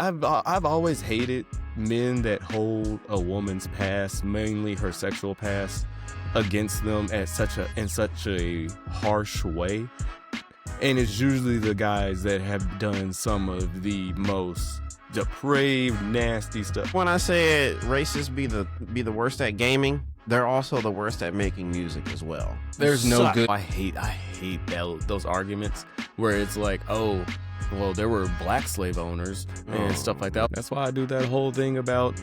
I've always hated men that hold a woman's past, mainly her sexual past, against them in such a harsh way. And it's usually the guys that have done some of the most depraved, nasty stuff. When I said racists be the worst at gaming, they're also the worst at making music as well. There's no good. I hate those arguments where it's like, oh, well, there were black slave owners and stuff like that. That's why I do that whole thing about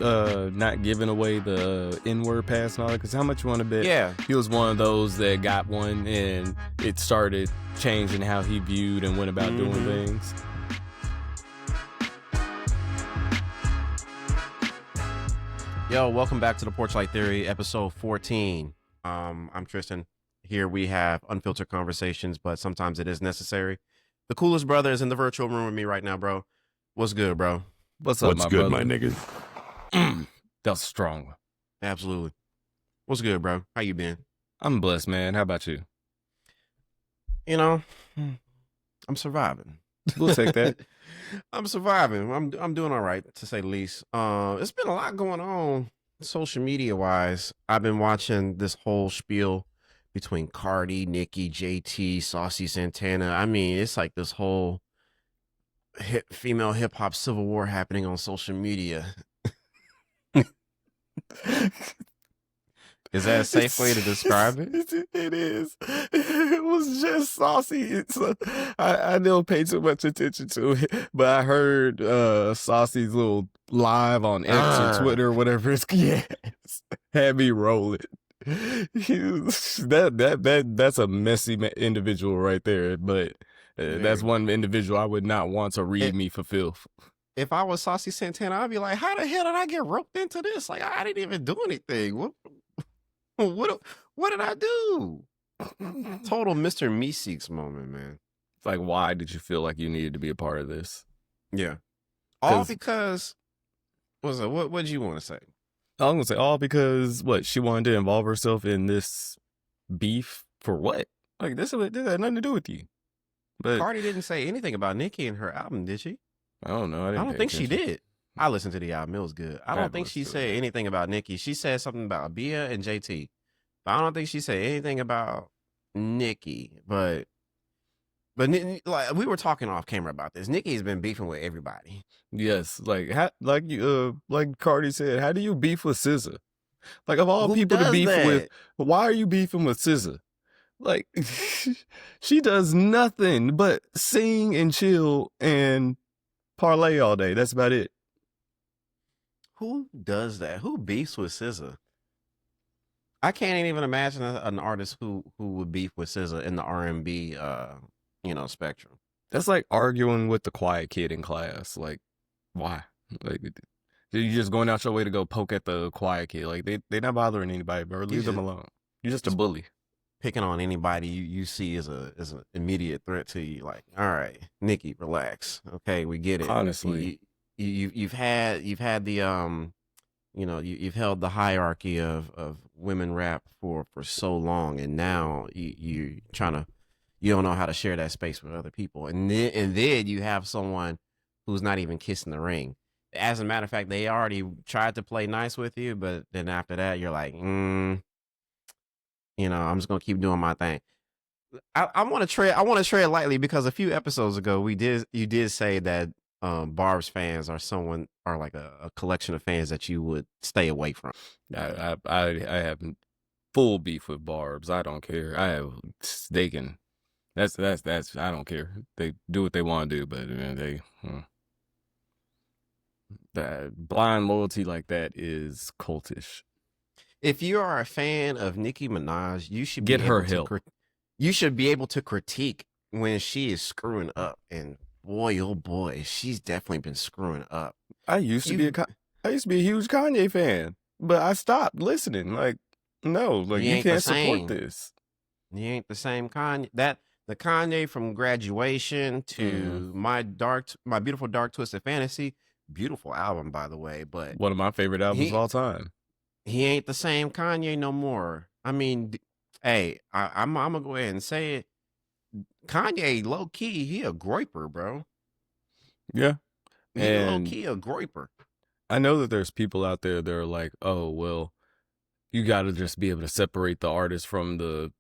not giving away the N-word pass and all that. Because how much you want to bet? Yeah. He was one of those that got one, and it started changing how he viewed and went about doing things. Yo, welcome back to the Porch Light Theory, episode 14. I'm Tristan. Here we have unfiltered conversations, but sometimes it is necessary. The coolest brother is in the virtual room with me right now, bro. What's good, bro? What's up, What's good, brother? my nigga? That's strong. Absolutely. What's good, bro? How you been? I'm blessed, man. How about you? You know, I'm surviving. We'll take that. I'm surviving. I'm doing all right, to say the least. It's been a lot going on social media wise. I've been watching this whole spiel between Cardi, Nicki, JT, Saucy Santana. I mean, it's like this whole female hip hop civil war happening on social media. Is that a safe way to describe it? It is. It was just saucy. I don't pay too much attention to it, but I heard Saucy's little live on X or Twitter or whatever it's had me rolling. That's a messy individual right there, but that's one individual I would not want to read me for filth. If I was Saucy Santana, I'd be like, how the hell did I get roped into this? Like, I didn't even do anything. What did I do? Total Mr. Meeseeks moment, man. It's like, why did you feel like you needed to be a part of this? Yeah. All because, what did you want to say? I'm going to say all because, she wanted to involve herself in this beef for what? Like, this had nothing to do with you. But Cardi didn't say anything about Nicki in her album, did she? I don't know. I don't think she did. I listened to the album. It was good. I don't think she said anything about Nicki. She said something about Bia and JT. But I don't think she said anything about Nicki. But like we were talking off camera about this. Nicki's been beefing with everybody. Yes, like Cardi said, how do you beef with SZA? Like, of all people to beef with, why are you beefing with SZA? Like, she does nothing but sing and chill and parlay all day. That's about it. Who does that? Who beefs with SZA? I can't even imagine an artist who would beef with SZA in the R&B, spectrum. That's like arguing with the quiet kid in class. Like, why? Like, you're just going out your way to go poke at the quiet kid. Like, they're not bothering anybody, bro. Leave them alone. You're just a bully. Picking on anybody you see as an immediate threat to you. Like, all right, Nicki, relax. Okay, we get it. Honestly, you've had the you've held the hierarchy of women rap for so long, and now you don't know how to share that space with other people, and then you have someone who's not even kissing the ring. As a matter of fact, they already tried to play nice with you, but then after that, you're like, I'm just gonna keep doing my thing. I want to tread lightly because a few episodes ago you did say that Barb's fans are like a collection of fans that you would stay away from. I have full beef with Barb's. I don't care. That's I don't care. They do what they want to do, but that blind loyalty like that is cultish. If you are a fan of Nicki Minaj, you should get her help. You should be able to critique when she is screwing up, and boy, oh boy, she's definitely been screwing up. I used to be a huge Kanye fan, but I stopped listening. Like, no, like you can't support this. You ain't the same Kanye. The Kanye from Graduation to My Beautiful Dark Twisted Fantasy, beautiful album by the way, but one of my favorite albums of all time. He ain't the same Kanye no more. I mean, hey, I'm gonna go ahead and say it. Kanye, low key, he a groiper, bro. Yeah. He low And key a groiper. I know that there's people out there that are like, oh, well, you got to just be able to separate the artist from the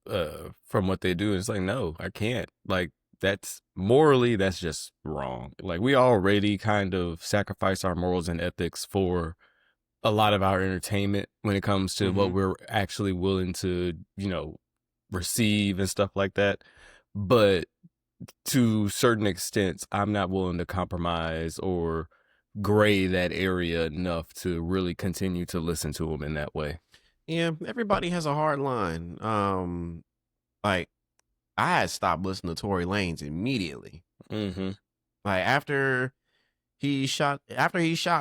from what they do. And it's like, no, I can't. Like, that's morally, that's just wrong. Like, we already kind of sacrifice our morals and ethics for a lot of our entertainment when it comes to what we're actually willing to, receive and stuff like that. But to certain extents, I'm not willing to compromise or gray that area enough to really continue to listen to them in that way. Yeah, everybody has a hard line. Like I had stopped listening to Tory Lanez immediately. Mm-hmm. Like after he shot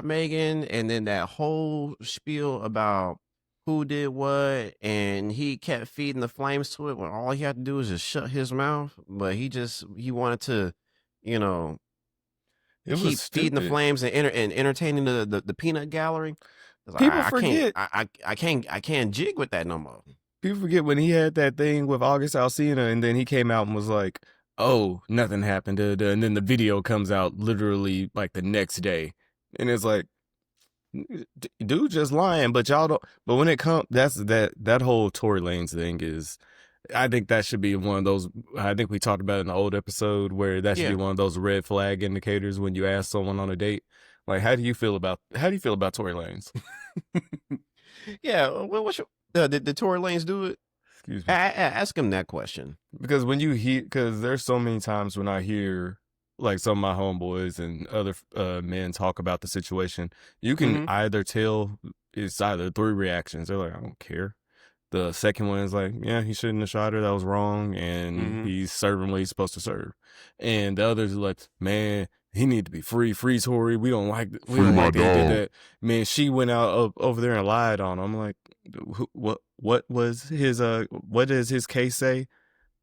Megan, and then that whole spiel about who did what, and he kept feeding the flames to it when all he had to do was just shut his mouth. But he wanted to, you know, It keep was feeding the stupid. flames and entertaining the peanut gallery. People I forget. I can't jig with that no more. People forget when he had that thing with August Alsina, and then he came out and was like, "Oh, nothing happened," and then the video comes out literally like the next day, and it's like, dude, just lying. But y'all don't. But when it comes, that whole Tory Lanez thing is. I think that should be one of those. I think we talked about it in the old episode where that should be one of those red flag indicators when you ask someone on a date, like, how do you feel about Tory Lanez? Yeah, what's your, did Tory Lanez do it? Excuse me. Ask him that question. Because when you hear, because there's so many times when I hear like some of my homeboys and other men talk about the situation, you can either tell it's either three reactions. They're like, I don't care. The second one is like, yeah, he shouldn't have shot her. That was wrong. And he's serving what he's supposed to serve. And the others are like, man, he need to be free. Free Tory. We don't like that. He did that. Man, she went out over there and lied on him. I'm like, what was his, what does his case say?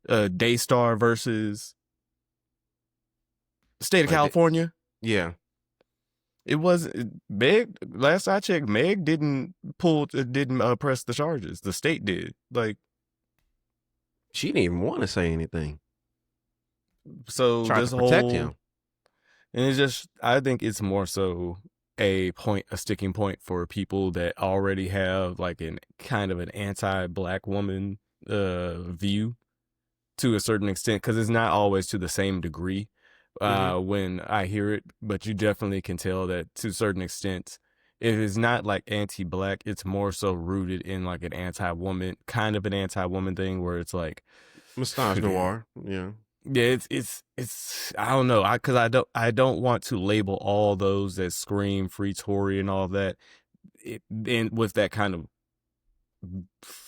Daystar versus the state of California. Yeah. It wasn't Meg. Last I checked, Meg didn't press the charges. The state did. Like, she didn't even want to say anything. So tried this to protect whole him, and it's just. I think it's more so a sticking point for people that already have like an kind of an anti-black woman view to a certain extent, because it's not always to the same degree. When I hear it, but you definitely can tell that to a certain extent, if it's not like anti-black, it's more so rooted in like an anti-woman thing where it's like misogynoir. Yeah, it's I don't know, because I don't want to label all those that scream free Tory and all that, and with that kind of,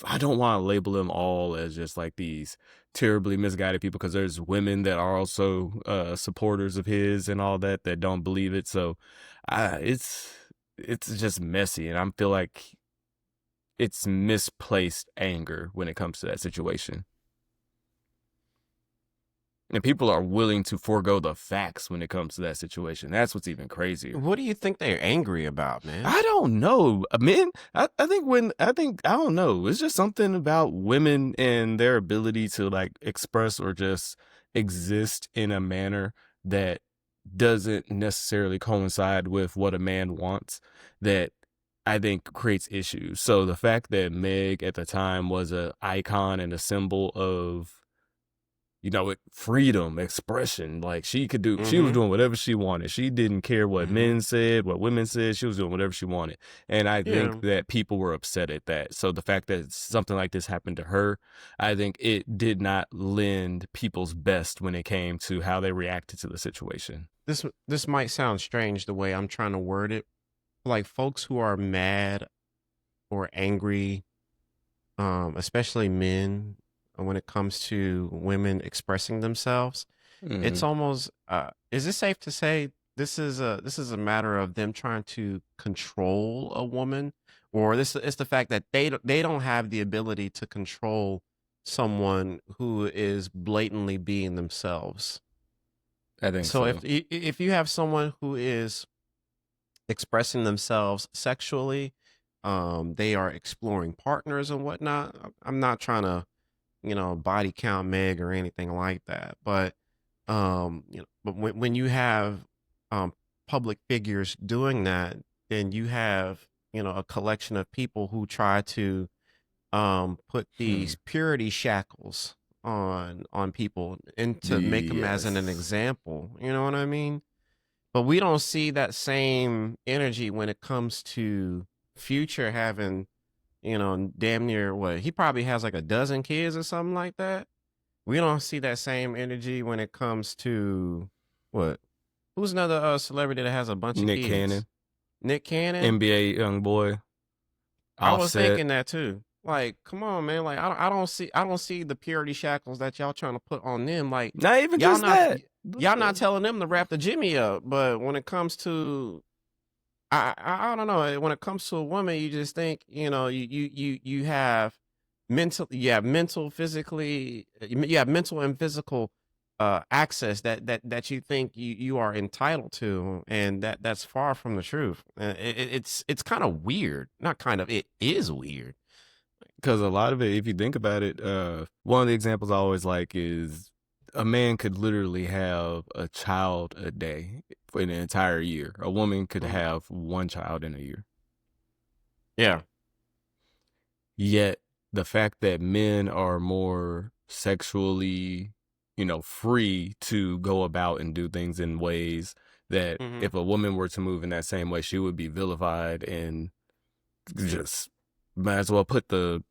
I don't want to label them all as just like these terribly misguided people, because there's women that are also supporters of his and all that don't believe it. So it's just messy, and I feel like it's misplaced anger when it comes to that situation. And people are willing to forego the facts when it comes to that situation. That's what's even crazier. What do you think they're angry about, man? I don't know. Men, I don't know. It's just something about women and their ability to like express or just exist in a manner that doesn't necessarily coincide with what a man wants, that I think creates issues. So the fact that Meg at the time was an icon and a symbol of, freedom, expression. Like, she could do, she was doing whatever she wanted. She didn't care what men said, what women said. She was doing whatever she wanted. And I think that people were upset at that. So the fact that something like this happened to her, I think it did not lend people's best when it came to how they reacted to the situation. This might sound strange the way I'm trying to word it. Like, folks who are mad or angry, especially men, when it comes to women expressing themselves, it's almost is it safe to say this is a matter of them trying to control a woman, or it's the fact that they don't have the ability to control someone who is blatantly being themselves? I think so. If you have someone who is expressing themselves sexually, they are exploring partners and whatnot. I'm not trying to body count Meg or anything like that. But, but when you have public figures doing that, then you have, a collection of people who try to put these purity shackles on people and to make them as an Yes. example. You know what I mean? But we don't see that same energy when it comes to Future having, damn near what he probably has like a dozen kids or something like that. We don't see that same energy when it comes to what? Who's another celebrity that has a bunch of Nick kids? Cannon, Nick Cannon. NBA young boy, I was Offset. thinking that too. Like, come on, man. Like, I don't see the purity shackles that y'all trying to put on them. Like, Not even y'all just not that. y'all not telling them to wrap the Jimmy up. But when it comes to, I don't know. When it comes to a woman, you just think, you have mental, physically, you have mental and physical access that you think you are entitled to, and that's far from the truth. It's kind of weird. Not kind of. It is weird. Because a lot of it, if you think about it, one of the examples I always like is a man could literally have a child a day for an entire year. A woman could have one child in a year. Yeah. Yet the fact that men are more sexually, free to go about and do things in ways that if a woman were to move in that same way, she would be vilified and just might as well put the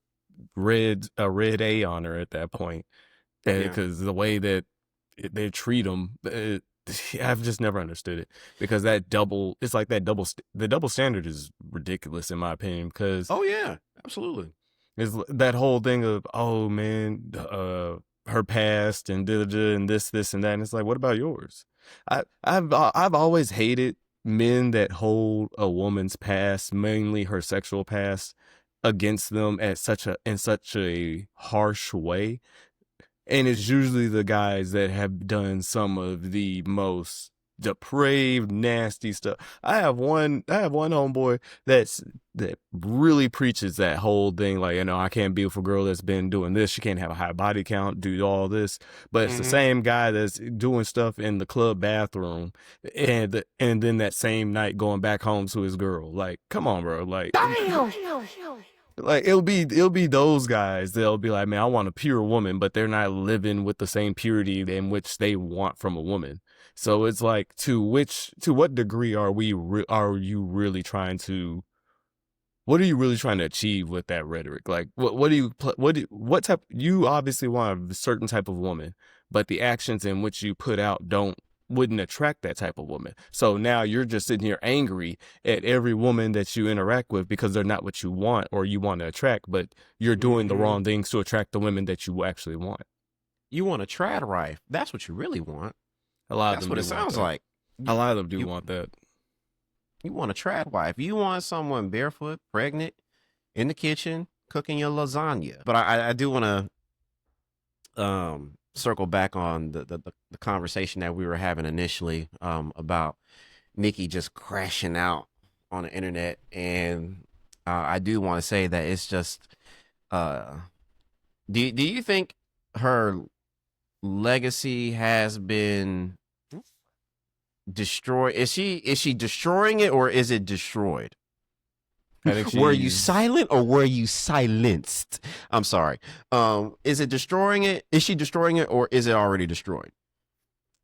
red A on her at that point. Because the way that they treat them, I've just never understood it. Because the double standard is ridiculous in my opinion. Because Oh yeah, absolutely. it's that whole thing of, oh man, her past and and this and that. And it's like, what about yours? I've always hated men that hold a woman's past, mainly her sexual past, against them in such a harsh way. And it's usually the guys that have done some of the most depraved, nasty stuff. I have one homeboy that really preaches that whole thing, like, I can't be with a girl that's been doing this. She can't have a high body count, do all this. But it's the same guy that's doing stuff in the club bathroom, and then that same night going back home to his girl. Like, come on, bro. Like, like it'll be those guys. They'll be like, man, I want a pure woman, but they're not living with the same purity in which they want from a woman. So it's like, to what degree are you really trying to? What are you really trying to achieve with that rhetoric? Like, what type? You obviously want a certain type of woman, but the actions in which you put out wouldn't attract that type of woman. So now you're just sitting here angry at every woman that you interact with because they're not what you want or you want to attract, but you're doing the wrong things to attract the women that you actually want. You want a trad wife. That's what you really want. A lot That's of them what it do want sounds that. like. A lot of them do want that. You want a trad wife. You want someone barefoot, pregnant, in the kitchen, cooking your lasagna. But I do want to circle back on the conversation that we were having initially about Nicki just crashing out on the internet. And I do want to say that it's just, do you think her legacy has been destroyed? Is she destroying it, or is it destroyed? Were you silent or were you silenced? I'm sorry. Is it destroying it? Is she destroying it, or is it already destroyed?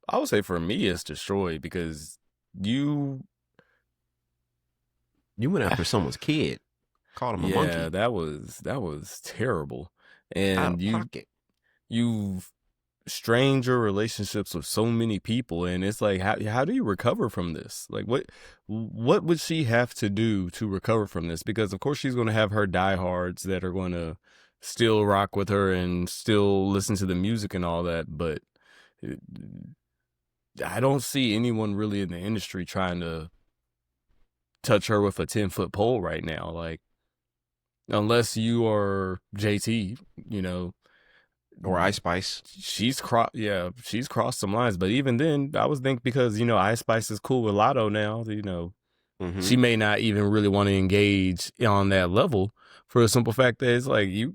I would say for me it's destroyed, because you went after someone's kid, called him a monkey. Yeah, that was terrible. Out And of pocket. you've strained your relationships with so many people, and it's like, how do you recover from this? Like, what would she have to do to recover from this? Because of course she's going to have her diehards that are going to still rock with her and still listen to the music and all that, but I don't see anyone really in the industry trying to touch her with a 10-foot pole right now. Like, unless you are JT, or Ice Spice. She's crossed some lines. But even then, I was thinking, because Ice Spice is cool with Lotto now. She may not even really want to engage on that level, for a simple fact that it's like, you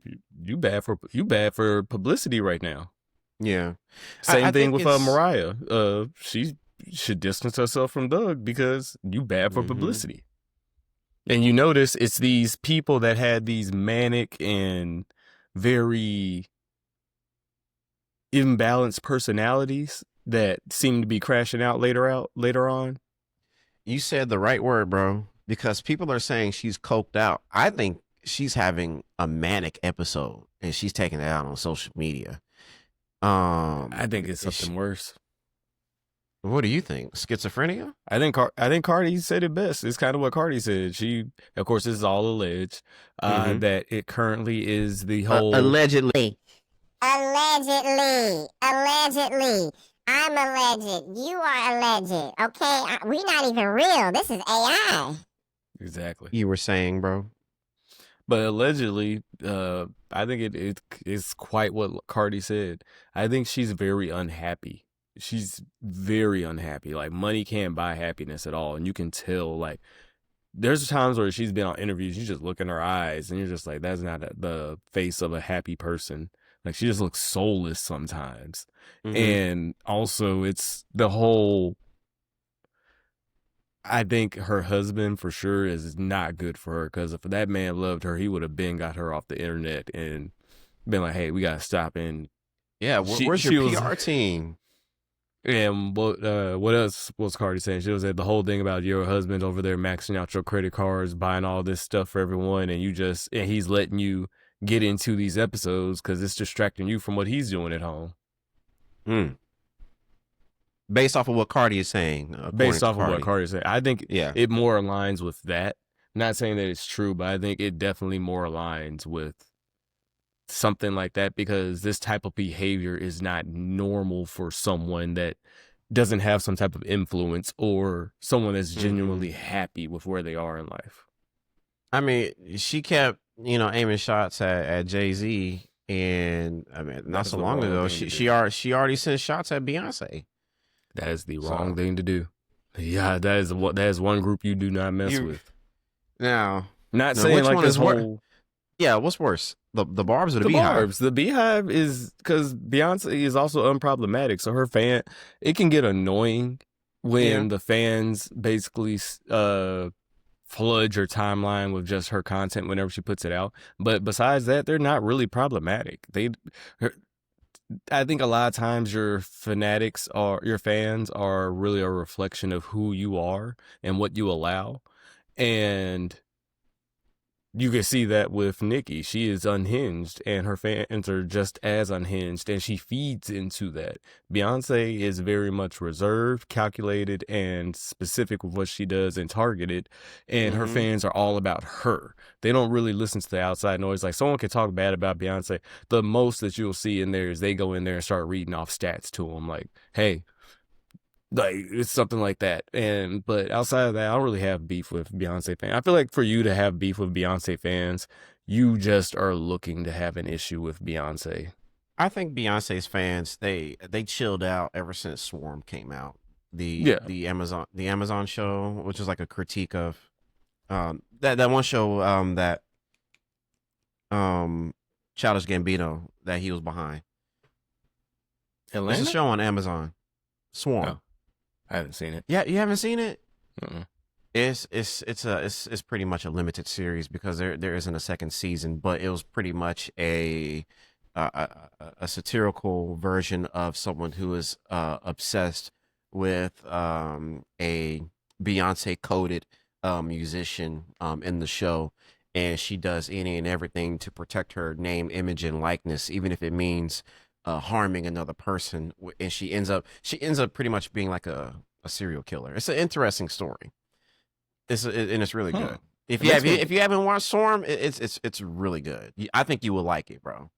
bad for publicity right now. Yeah. Same thing with Mariah. should distance herself from Doug because you bad for Mhm. publicity. And you notice it's these people that had these manic and very imbalanced personalities that seem to be crashing out later on. You said the right word, bro, because people are saying she's coked out. I think she's having a manic episode and she's taking it out on social media. I think it's something worse. What do you think? Schizophrenia? I think Cardi said it best. It's kind of what Cardi said. She, of course, this is all alleged, that it currently is the whole allegedly. Allegedly. I'm alleged. You are alleged. Okay, we're not even real. This is AI. Exactly. You were saying, bro. But allegedly, I think it is quite what Cardi said. I think she's very unhappy. She's very unhappy. Like, money can't buy happiness at all. And you can tell, like, there's times where she's been on interviews, you just look in her eyes and you're just like, that's not the face of a happy person. Like, she just looks soulless sometimes. Mhm. And also it's the whole, I think her husband for sure is not good for her, because if that man loved her, he would have been got her off the internet and been like, hey, we got to stop. And Yeah, where's your PR team? And what else was Cardi saying? She was at the whole thing about your husband over there maxing out your credit cards, buying all this stuff for everyone, and he's letting you get into these episodes because it's distracting you from what he's doing at home. Based off of what Cardi is saying. Based off of what Cardi is saying. I think Yeah. it more aligns with that. Not saying that it's true, but I think it definitely more aligns with something like that, because this type of behavior is not normal for someone that doesn't have some type of influence or someone that's genuinely happy with where they are in life. I mean, she kept, aiming shots at Jay-Z, and I mean, not so long ago, she already sent shots at Beyonce. That is the wrong thing to do. Yeah, that is one group you do not mess with. Now, not saying like this whole. Yeah, what's worse, the Barbs or the Beehive? Barbs. The Beehive is because Beyonce is also unproblematic, so it can get annoying when the fans basically flood your timeline with just her content whenever she puts it out. But besides that, they're not really problematic. I think a lot of times your fans are really a reflection of who you are and what you allow. And you can see that with Nicki. She is unhinged and her fans are just as unhinged, and she feeds into that. Beyonce is very much reserved, calculated, and specific with what she does and targeted, and her fans are all about her. They don't really listen to the outside noise. Like, someone can talk bad about Beyonce. The most that you'll see in there is they go in there and start reading off stats to them. Like, hey, like, it's something like that. But outside of that, I don't really have beef with Beyonce fans. I feel like for you to have beef with Beyonce fans, you just are looking to have an issue with Beyonce. I think Beyonce's fans, they chilled out ever since Swarm came out. The Amazon show, which is like a critique of that one show that Childish Gambino that he was behind. Atlanta? It's a show on Amazon. Swarm. Oh. I haven't seen it. Yeah, you haven't seen it? Uh-uh. It's pretty much a limited series because there isn't a second season, but it was pretty much a satirical version of someone who is obsessed with a Beyonce coded musician in the show, and she does any and everything to protect her name, image, and likeness, even if it means harming another person, and she ends up pretty much being like a serial killer. It's an interesting story. It's really good. If you haven't watched Swarm, it's really good. I think you will like it, bro.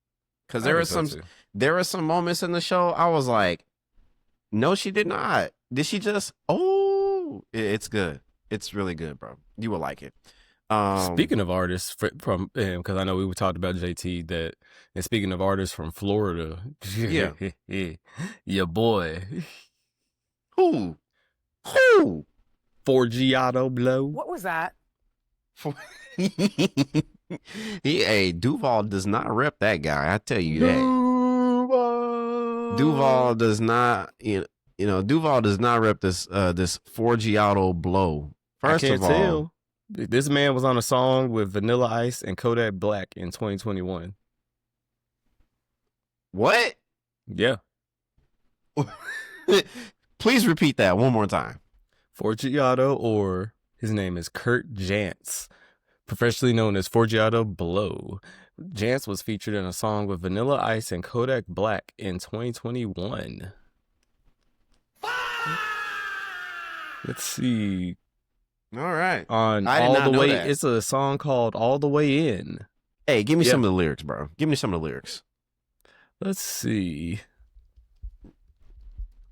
Because there are some moments in the show I was like, no, she did not. Did she just? Oh, it's good. It's really good, bro. You will like it. Speaking of artists from, because I know we talked about JT and speaking of artists from Florida, yeah, your boy, who, Forgiato Blow. What was that? Duval does not rep that guy. I tell you that. Duval does not. Duval does not rep this Forgiato blow. First I can't of all, tell. This man was on a song with Vanilla Ice and Kodak Black in 2021. what? Yeah. Please repeat that one more time. Forgiato, or his name is Kurt Jantz, professionally known as Forgiato Blow. Jantz was featured in a song with Vanilla Ice and Kodak Black in 2021. Let's see. All right. On I did All not the know Way, that. it's a song called All the Way In. Hey, give me Yep. some of the lyrics, bro. Give me some of the lyrics. Let's see.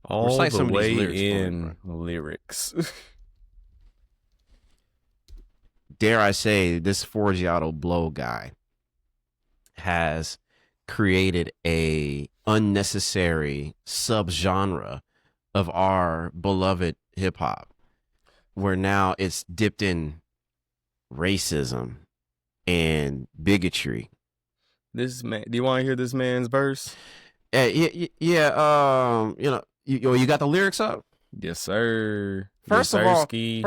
All Recite the some of these Way lyrics for me, In lyrics. Dare I say, this Forgiato Blow guy has created a unnecessary subgenre of our beloved hip hop, where now it's dipped in racism and bigotry. This man, do you want to hear this man's verse? Yeah. You got the lyrics up? Yes, sir. First Yes, of all, sirski.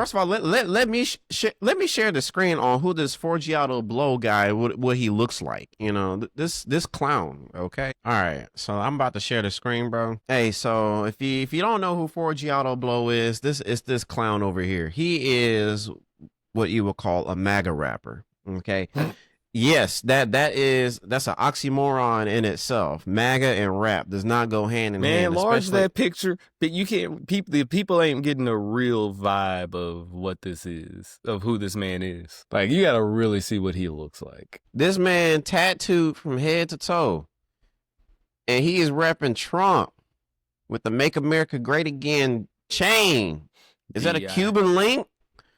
let me share the screen on who this Forgiato Blow guy, what he looks like. This clown. Okay, all right. So I'm about to share the screen, bro. Hey, so if you don't know who Forgiato Blow is, this clown over here. He is what you would call a MAGA rapper. Okay. Yes, that's an oxymoron in itself. MAGA and rap does not go hand in Man, hand. large especially- that picture, but you can't. The people ain't getting a real vibe of what this is, of who this man is. Like, you gotta really see what he looks like. This man tattooed from head to toe, and he is repping Trump with the "Make America Great Again" chain. Is that a DI. Cuban link?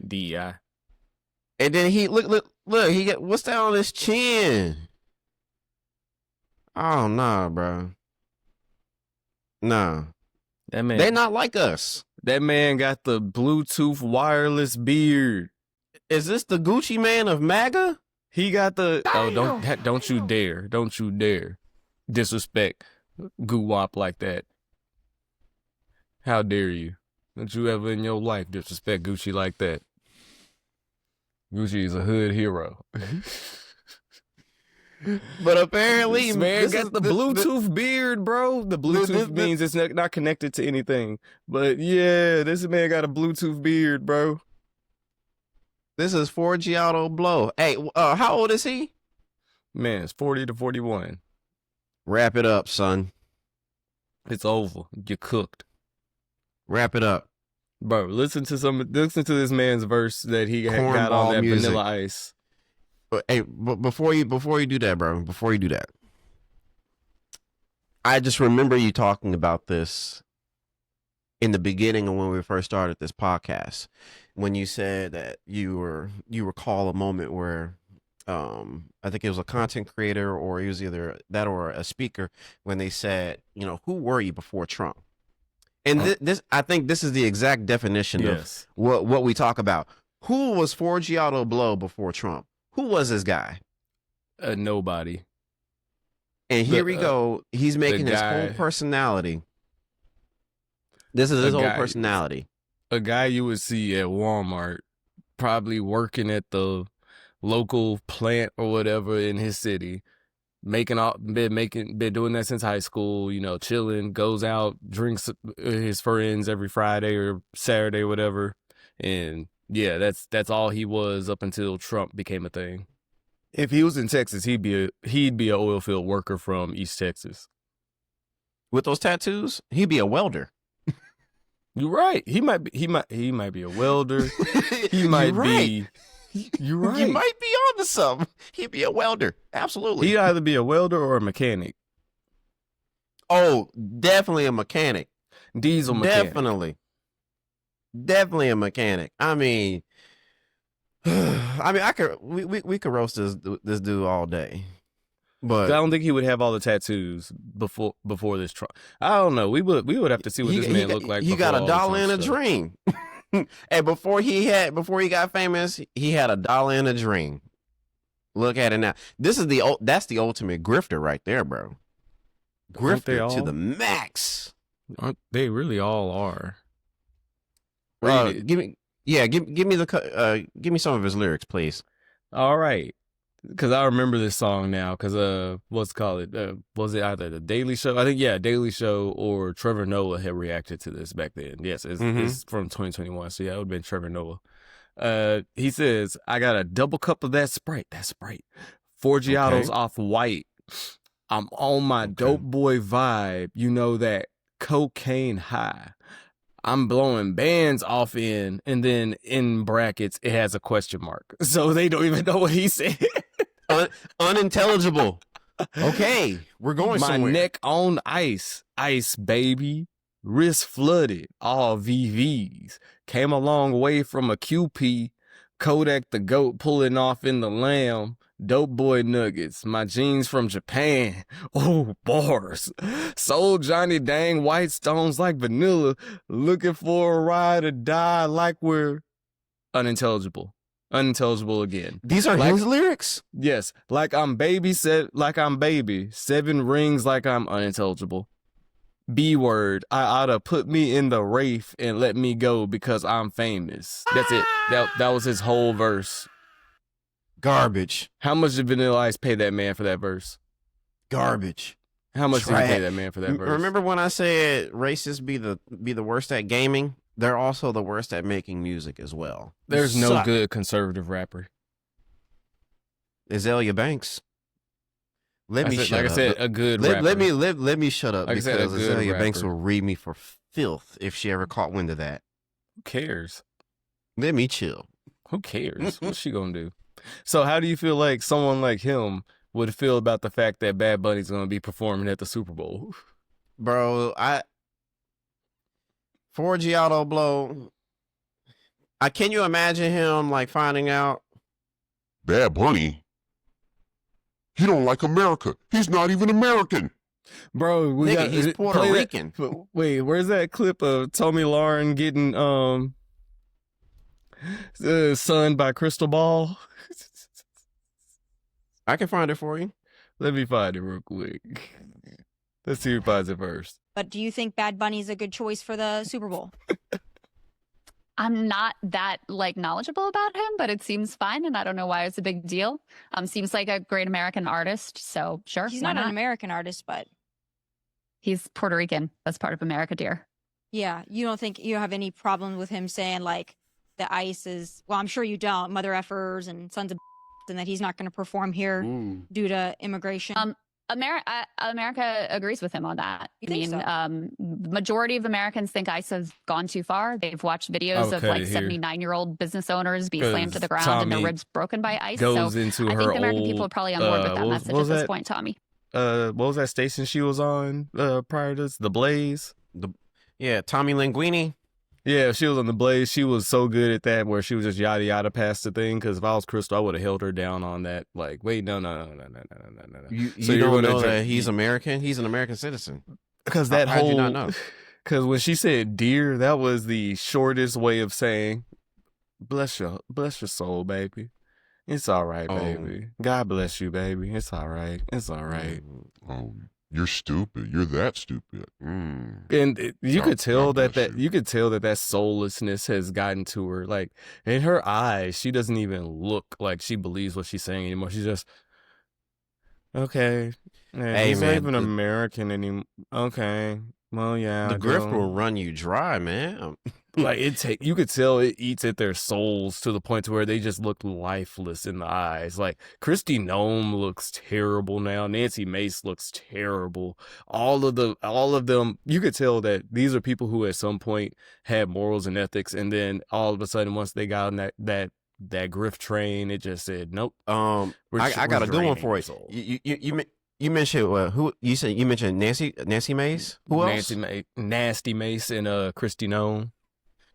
DI. And then he look. He got, what's that on his chin? Oh no, bro. No, That man. they not like us. That man got the Bluetooth wireless beard. Is this the Gucci man of MAGA? He got the. Oh, don't you dare! Don't you dare disrespect Goo-wop like that. How dare you? Don't you ever in your life disrespect Gucci like that? Gucci is a hood hero. But apparently, This man got the Bluetooth beard, bro. The Bluetooth this- means it's not connected to anything. But yeah, this man got a Bluetooth beard, bro. This is Forgiato Blow. Hey, how old is he? Man, it's 40 to 41. Wrap it up, son. It's over. You're cooked. Wrap it up. Bro, listen to this man's verse that he got on Cornball that music. Vanilla Ice. But hey, before you do that, bro, I just remember you talking about this in the beginning of when we first started this podcast, when you said that you recall a moment where I think it was a content creator, or it was either that or a speaker, when they said, who were you before Trump? And this, I think this is the exact definition Yes. of what we talk about. Who was Forgiato Blow before Trump? Who was this guy? Nobody. And here we go. He's making his whole guy- personality. This is his The whole guy- personality. A guy you would see at Walmart, probably working at the local plant or whatever in his city, been doing that since high school, chilling, goes out, drinks his friends every Friday or Saturday or whatever. And yeah, that's all he was up until Trump became a thing. If he was in Texas, he'd be a oil field worker from East Texas. With those tattoos, he'd be a welder. You're right. He might be a welder. He might be. You're right. You might be onto something. He'd be a welder. Absolutely. He'd either be a welder or a mechanic. Oh, definitely a mechanic. Diesel mechanic. Definitely a mechanic. I mean, we could roast this dude all day. But I don't think he would have all the tattoos before this Trump. I don't know. We would have to see what this man looked like. He got before a all dollar this and a Trump stuff. dream. And before he got famous, he had a dollar and a dream. Look at it now. That's the ultimate grifter right there, bro. Aren't they Grifter to all? the max. They really all are. Read it. Give me some of his lyrics, please. All right. Because I remember this song now. Because what's it called? Was it either the Daily Show? I think Daily Show or Trevor Noah had reacted to this back then. Yes, it's from 2021. So yeah, it would have been Trevor Noah. He says, "I got a double cup of that Sprite. That Sprite. 4 Giottos off white. I'm on my dope boy vibe. You know that cocaine high. I'm blowing bands off in," and then in brackets it has a question mark. So they don't even know what he said. Unintelligible. Okay, we're going my somewhere. neck on ice, ice baby, wrist flooded, all VVs. Came a long way from a QP, Kodak the goat pulling off in the lamb. Dope boy nuggets, my jeans from Japan. Oh, bars. Sold Johnny dang white stones like vanilla. Looking for a ride or die like we're unintelligible. Unintelligible again. These are his lyrics? Yes. Like I'm baby, like I'm baby. 7 rings like I'm unintelligible. B word, I oughta put me in the Wraith and let me go because I'm famous. That's it. That was his whole verse. Garbage. How much did Vanilla Ice pay that man for that verse? Garbage. How much did he pay that man for that verse? Remember when I said racists be the worst at gaming? They're also the worst at making music as well. There's no good conservative rapper. Azalea Banks. Let me shut up. Like I said, a good rapper. Let me shut up, like because Azalea Banks will read me for filth if she ever caught wind of that. Who cares? Let me chill. Who cares? What's she gonna do? So how do you feel like someone like him would feel about the fact that Bad Bunny's gonna be performing at the Super Bowl? Bro, 4 Giotto blow. Can you imagine him like finding out? Bad Bunny? He don't like America. He's not even American. Bro, he's Puerto Rican. Wait, where's that clip of Tommy Lauren getting sunned by Crystal Ball? I can find it for you. Let me find it real quick. Let's see who finds it first. But do you think Bad Bunny's a good choice for the Super Bowl? I'm not that knowledgeable about him, but it seems fine, and I don't know why it's a big deal. Seems like a great American artist, so sure. He's not an American artist, but he's Puerto Rican. That's part of America, dear. Yeah, you don't think you have any problem with him saying the ICE is? Well, I'm sure you don't. Mother effers and sons of and that he's not going to perform here due to immigration. America agrees with him on that. You think so? Majority of Americans think ICE has gone too far. They've watched videos of 79-year-old business owners be slammed to the ground and their ribs broken by ICE. So I think the American people are probably on board with that message at this point, Tommy. What was that station she was on prior to this? The Blaze? Tommy Linguini. Yeah, she was on The Blaze. She was so good at that where she was just yada yada past the thing. Because if I was Crystal, I would have held her down on that. Like, wait, no. You don't know that he's American? He's an American citizen. Because that whole... How did you not know? Because when she said dear, that was the shortest way of saying, bless your soul, baby. It's all right, baby. God bless you, baby. It's all right. It's all right. You're stupid. You're that stupid. And you could tell that soullessness has gotten to her. Like in her eyes, she doesn't even look like she believes what she's saying anymore. She's just okay. Yeah, he's not even American anymore. Okay. Well, yeah. The grift will run you dry, man. Like you could tell it eats at their souls to the point to where they just look lifeless in the eyes. Like Kristi Noem looks terrible now. Nancy Mace looks terrible. All of them. You could tell that these are people who at some point had morals and ethics, and then all of a sudden, once they got on that grift train, it just said nope. I got a good one for you. You mentioned who? You said you mentioned Nancy Mace. Who else? Nasty Mace and Kristi Noem.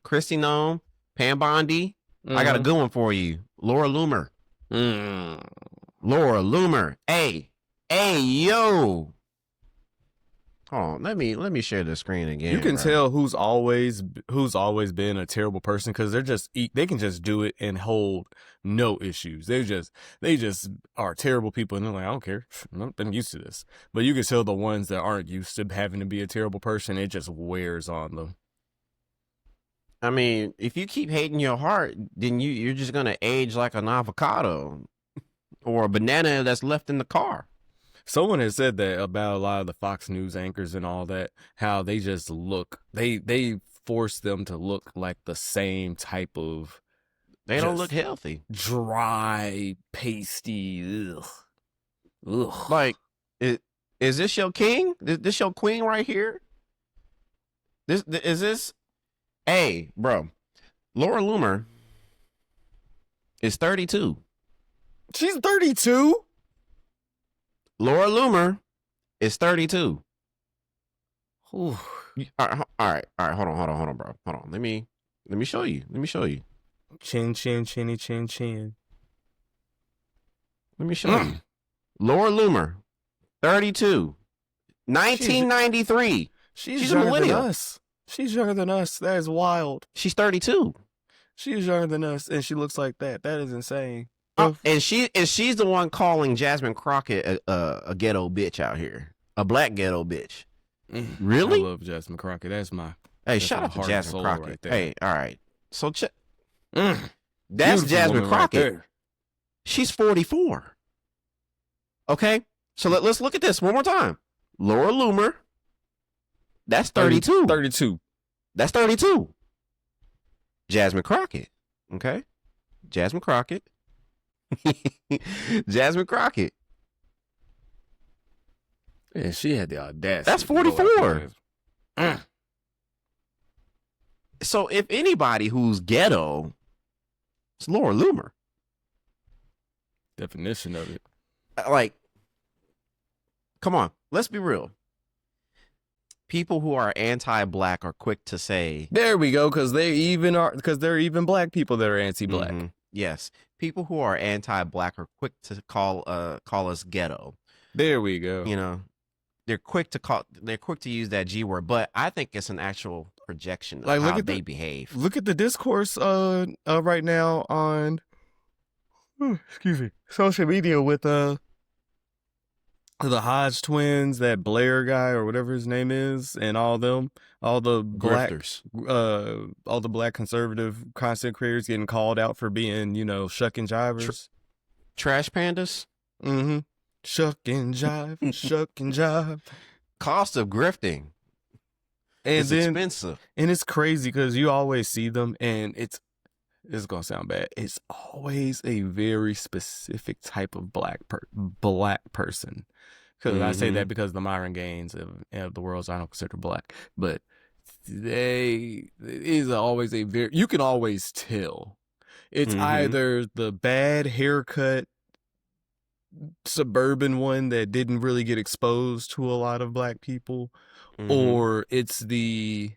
Kristi Noem, Pam Bondi. I got a good one for you. Laura Loomer. Laura Loomer. Hey, yo. Hold on. Let me share the screen again. You can tell who's always been a terrible person because they can just do it and hold no issues. They just are terrible people and they're like, I don't care. I'm used to this. But you can tell the ones that aren't used to having to be a terrible person, it just wears on them. I mean, if you keep hating your heart, then you're just gonna age like an avocado or a banana that's left in the car. Someone has said that about a lot of the Fox News anchors and all that, how they just look, they force them to look like the same type of. They don't look healthy. Dry, pasty. Ugh. Like, is this your king? This your queen right here? Is this? Hey, bro, Laura Loomer is 32. She's 32? Laura Loomer is 32. Ooh. All right. Hold on, bro. Hold on. Let me show you. Chin, chinny, chin. Let me show you. Laura Loomer, 32, 1993. She's a younger millennial. than us. She's younger than us. That is wild. She's 32. She's younger than us, and she looks like that. That is insane. And she's the one calling Jasmine Crockett a ghetto bitch out here, a black ghetto bitch. Really? I love Jasmine Crockett. Hey, shout out to Jasmine Crockett. Right there. Hey, all right. So that's Beautiful Jasmine Crockett. Right, she's 44. Okay, so let's look at this one more time. Laura Loomer. That's 32. 32. That's 32. Jasmine Crockett. Okay, Jasmine Crockett. Jasmine Crockett. Yeah, she had the audacity. That's 44. So if anybody who's ghetto, it's Laura Loomer. Definition of it. Like, come on, let's be real. People who are anti-black are quick to say, there we go, because they're even black people that are anti-black. Mm-hmm. Yes, people who are anti-black are quick to call us ghetto. There we go. You know, they're quick to use that G word, but I think it's an actual projection of how they behave. Look at the discourse right now on social media with the Hodge twins, that Blair guy or whatever his name is, and all the Grifters. all the black conservative content creators getting called out for being, shuck and jivers. Trash pandas? Mm-hmm. Shuck and jive. Cost of grifting. And it's expensive. And it's crazy because you always see them, and it's gonna sound bad. It's always a very specific type of black person. Because I say that because the Myron Gaines of the world, I don't consider black, but it is always you can always tell. It's either the bad haircut suburban one that didn't really get exposed to a lot of black people, or it's the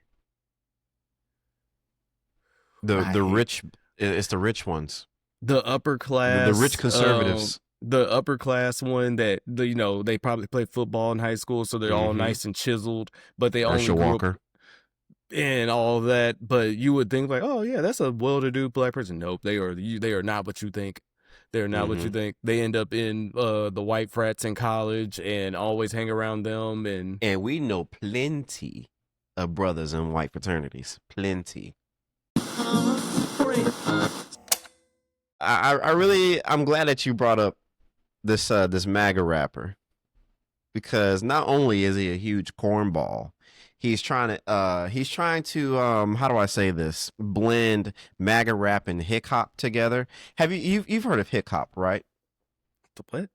rich. It's the rich ones, the upper class, the rich conservatives, the upper class one that they probably play football in high school, so they're all nice and chiseled, but they only grew up and all that. But you would think like, oh yeah, that's a well-to-do black person. Nope, they are not what you think. They're not what you think. They end up in the white frats in college and always hang around them. And we know plenty of brothers in white fraternities. Plenty. I'm glad that you brought up this MAGA rapper, because not only is he a huge cornball, he's trying to how do I say this, blend MAGA rap and hip hop together. You've heard of hip hop, right? The what?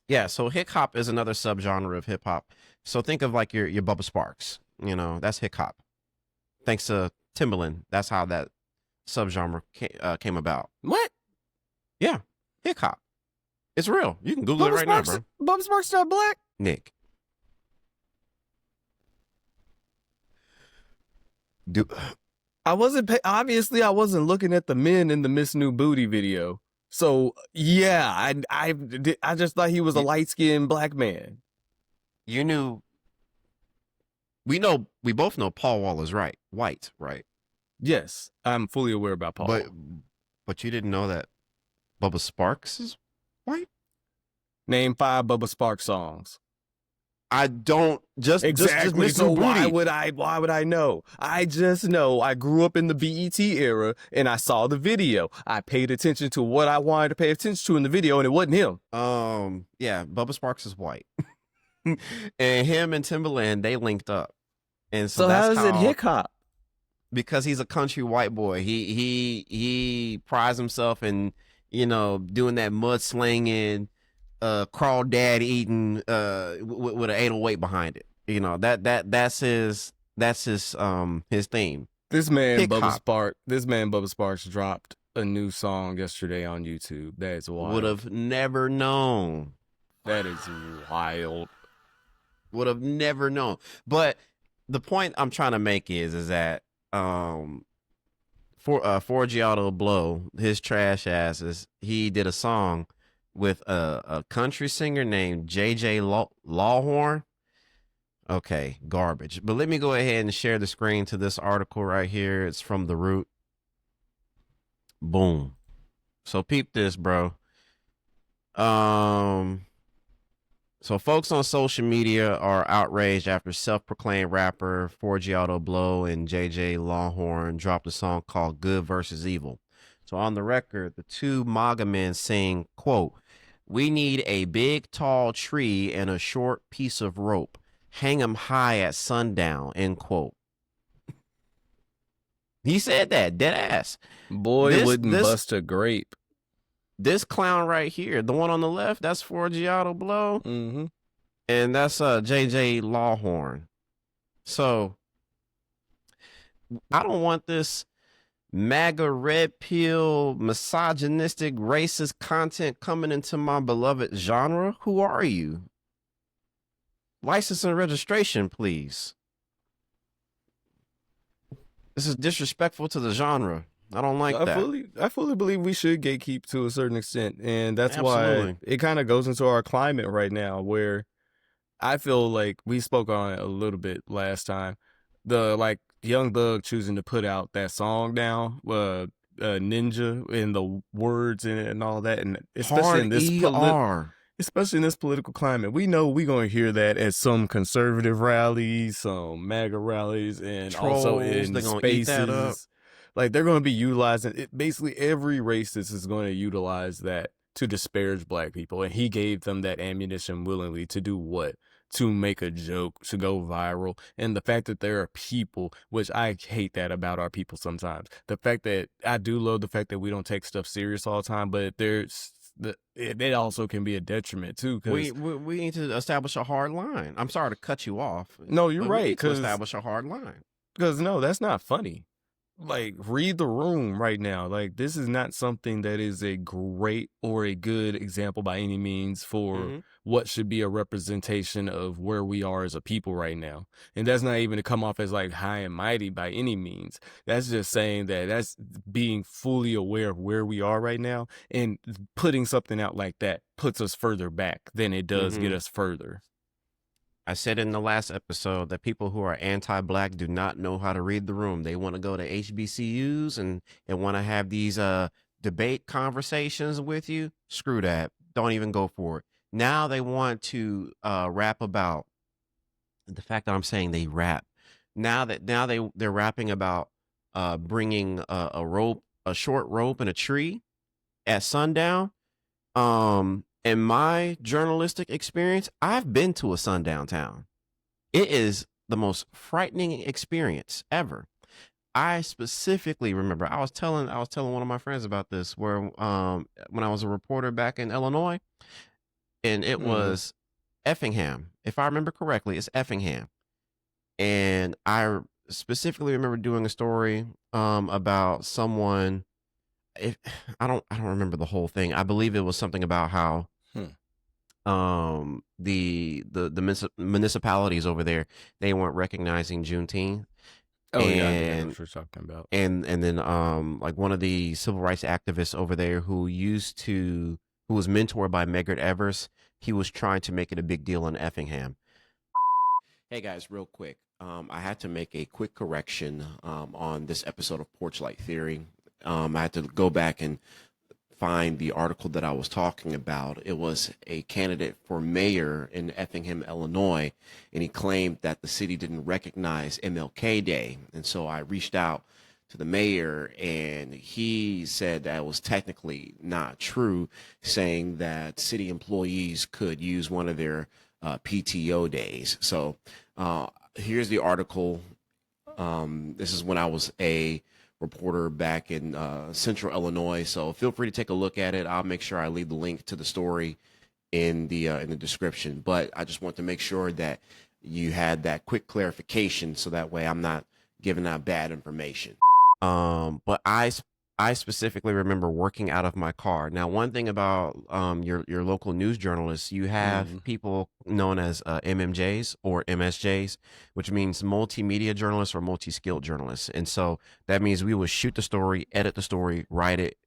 Yeah, so hip hop is another subgenre of hip hop. So think of like your Bubba Sparks, that's hip hop. Thanks to Timbaland, that's how that subgenre came about. What? Yeah, hip hop. It's real. You can Google it right now, bro. Bubba Sparks not black? Nick. Obviously I wasn't looking at the men in the Miss New Booty video. So yeah, I just thought he was a light-skinned black man. You knew we both know Paul Wall is white, right? Yes, I'm fully aware about Paul. But you didn't know that Bubba Sparxxx is white? Name 5 Bubba Sparxxx songs. I don't just exactly. Just so why would I know? I just know I grew up in the BET era and I saw the video. I paid attention to what I wanted to pay attention to in the video, and it wasn't him. Yeah, Bubba Sparxxx is white, and him and Timbaland, they linked up, and so that's how is it hip hop? Because he's a country white boy. He prides himself in doing that mudslinging, crawdad eating with an 808 behind it. That's his theme. This man Bubba Sparxxx dropped a new song yesterday on YouTube. That is wild. Would have never known. That is wild. Would have never known. But the point I'm trying to make is that Forgiato Blow, his trash asses, he did a song with a country singer named JJ Lawhorn. Okay, garbage. But let me go ahead and share the screen to this article right here. It's from The Root. Boom. So peep this, bro. So folks on social media are outraged after self-proclaimed rapper Forgiato Blow and JJ Lawhorn dropped a song called Good versus Evil. So on the record, the two MAGA men sing, quote, "We need a big tall tree and a short piece of rope. Hang 'em high at sundown," end quote. He said that, dead ass. Boy wouldn't bust a grape. This clown right here, the one on the left, that's Forgiato Blow. Mm-hmm. And that's JJ Lawhorn. So I don't want this MAGA red pill, misogynistic, racist content coming into my beloved genre. Who are you? License and registration, please. This is disrespectful to the genre. I don't like that. I fully believe we should gatekeep to a certain extent. And that's Absolutely. why it kind of goes into our climate right now, where I feel like we spoke on it a little bit last time. The Young Thug choosing to put out that song now, Ninja, and the words in it and all that, and especially in this political climate, we know we're going to hear that at some conservative rallies, some MAGA rallies, and Trolls, also in spaces. Like, they're going to be utilizing it. Basically, every racist is going to utilize that to disparage black people, and he gave them that ammunition willingly to do what? To make a joke, to go viral. And the fact that there are people, which I hate that about our people sometimes. The fact that I do love the fact that we don't take stuff serious all the time, but it also can be a detriment too. We need to establish a hard line. I'm sorry to cut you off. No, you're right. We need to establish a hard line. Because no, that's not funny. Like, read the room right now. Like, this is not something that is a great or a good example by any means for what should be a representation of where we are as a people right now. And that's not even to come off as like high and mighty by any means. That's just saying that that's being fully aware of where we are right now, and putting something out like that puts us further back than it does get us further. I said in the last episode that people who are anti-black do not know how to read the room. They want to go to HBCUs and want to have these debate conversations with you. Screw that. Don't even go for it. Now they want to rap about the fact that I'm saying they rap. Now they're rapping about bringing a short rope and a tree at sundown. In my journalistic experience, I've been to a sundown town. It is the most frightening experience ever. I specifically remember I was telling one of my friends about this, where when I was a reporter back in Illinois, and it was Effingham. If I remember correctly, it's Effingham. And I specifically remember doing a story about someone. I don't remember the whole thing. I believe it was something about how the municipalities over there, they weren't recognizing Juneteenth. Oh, yeah, I know what you're talking about. And then like one of the civil rights activists over there who was mentored by Medgar Evers, he was trying to make it a big deal in Effingham. Hey guys, real quick. I had to make a quick correction on this episode of Porch Light Theory. I had to go back and find the article that I was talking about. It was a candidate for mayor in Effingham, Illinois, and he claimed that the city didn't recognize MLK Day. And so I reached out to the mayor, and he said that was technically not true, saying that city employees could use one of their PTO days. So here's the article. This is when I was a reporter back in Central Illinois. So feel free to take a look at it. I'll make sure I leave the link to the story in the description. But I just want to make sure that you had that quick clarification, so that way I'm not giving out bad information. But I specifically remember working out of my car. Now, one thing about your local news journalists, you have people known as MMJs or MSJs, which means multimedia journalists or multi-skilled journalists. And so that means we will shoot the story, edit the story, write it,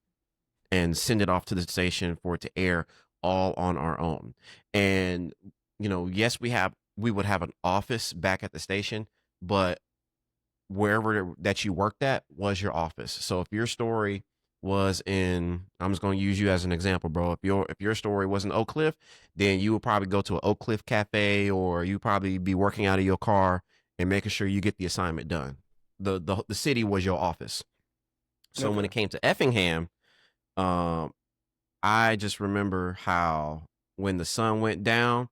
and send it off to the station for it to air all on our own. And, you know, yes, we would have an office back at the station, but wherever that you worked at was your office. So if your story was in, I'm just going to use you as an example, bro. If your story was in Oak Cliff, then you would probably go to an Oak Cliff cafe, or you probably be working out of your car and making sure you get the assignment done. The city was your office. So when it came to Effingham, I just remember how when the sun went down,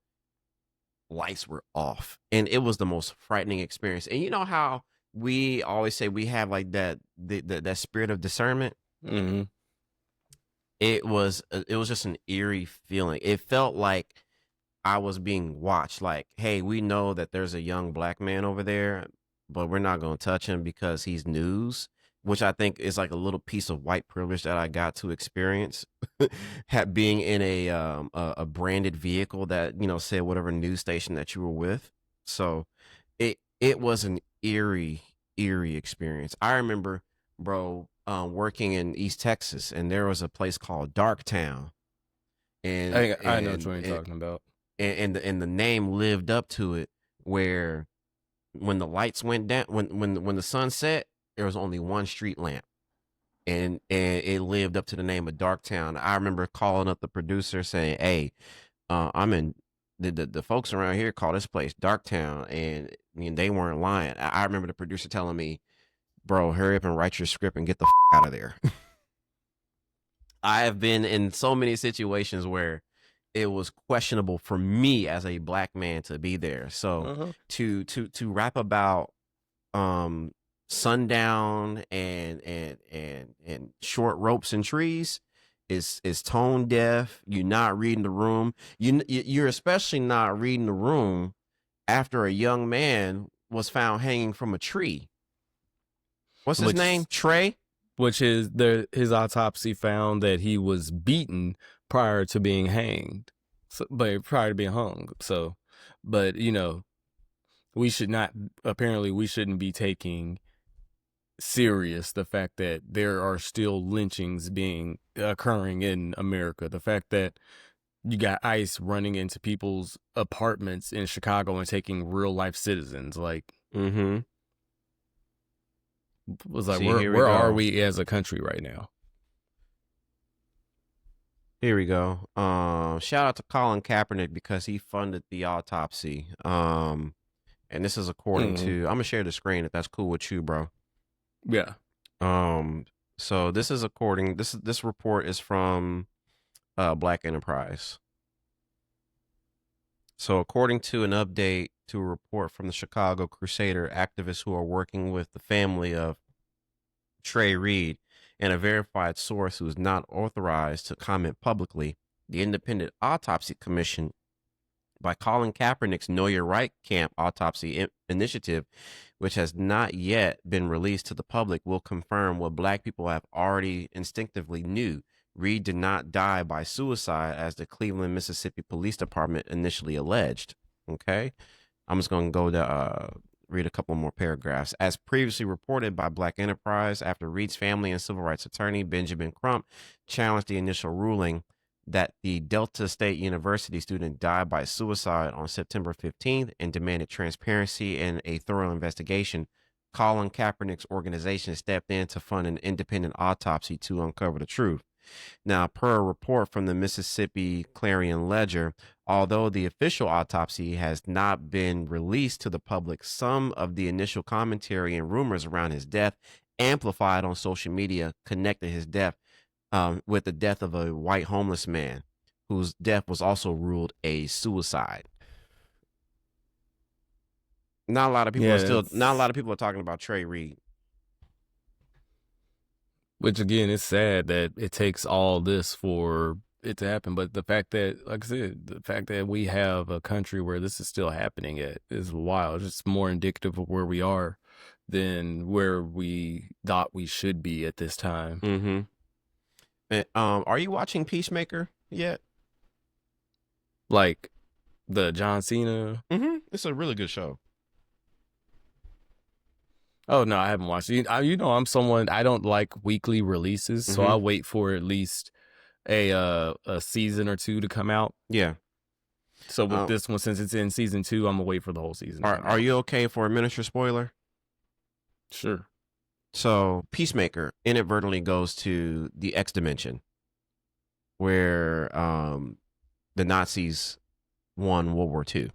lights were off, and it was the most frightening experience. And you know how we always say we have like that spirit of discernment. It was just an eerie feeling. It felt like I was being watched. Like, hey, we know that there's a young black man over there, but we're not going to touch him because he's news, which I think is like a little piece of white privilege that I got to experience being in a branded vehicle that, you know, said whatever news station that you were with. So it was an eerie experience. I remember, bro, working in East Texas, and there was a place called Darktown, and I know what you're talking about. And the name lived up to it, where when the lights went down, when the sun set, there was only one street lamp, and it lived up to the name of Darktown. I remember calling up the producer saying, "Hey, I'm in." The folks around here call this place Darktown, and I mean, they weren't lying. I remember the producer telling me, "Bro, hurry up and write your script and get the out of there." I have been in so many situations where it was questionable for me as a black man to be there. So to rap about sundown and short ropes and trees is tone deaf. You're not reading the room. You're especially not reading the room after a young man was found hanging from a tree. What's his name? Trey? Which is his autopsy found that he was beaten prior to being hanged, prior to being hung. So, but you know, we shouldn't be taking serious the fact that there are still lynchings occurring in America. The fact that you got ICE running into people's apartments in Chicago and taking real life citizens, like, was like, where are we as a country right now? Here we go. Shout out to Colin Kaepernick because he funded the autopsy. And this is according to, I'm gonna share the screen if that's cool with you, bro. Yeah. So this is this report is from Black Enterprise. So according to an update to a report from the Chicago Crusader, activists who are working with the family of Trey Reed and a verified source who is not authorized to comment publicly, the Independent Autopsy Commission, by Colin Kaepernick's Know Your Right Camp autopsy initiative, which has not yet been released to the public, will confirm what black people have already instinctively knew. Reed did not die by suicide, as the Cleveland, Mississippi Police Department initially alleged. Okay, I'm just going to go to read a couple more paragraphs. As previously reported by Black Enterprise, after Reed's family and civil rights attorney Benjamin Crump challenged the initial ruling, that the Delta State University student died by suicide on September 15th and demanded transparency and a thorough investigation. Colin Kaepernick's organization stepped in to fund an independent autopsy to uncover the truth. Now, per a report from the Mississippi Clarion Ledger, although the official autopsy has not been released to the public, some of the initial commentary and rumors around his death, amplified on social media, connected his death with the death of a white homeless man whose death was also ruled a suicide. Not a lot of people are talking about Trey Reed. Which again, it's sad that it takes all this for it to happen. But the fact that, like I said, the fact that we have a country where this is still happening is wild. It's more indicative of where we are than where we thought we should be at this time. Mm-hmm. And, are you watching Peacemaker yet? Like the John Cena? Mm-hmm. It's a really good show. Oh, no, I haven't watched it. I'm someone, I don't like weekly releases, so I wait for at least a season or two to come out. Yeah. So with this one, since it's in season 2, I'm going to wait for the whole season. Are you okay for a miniature spoiler? Sure. So Peacemaker inadvertently goes to the X dimension where the Nazis won World War II.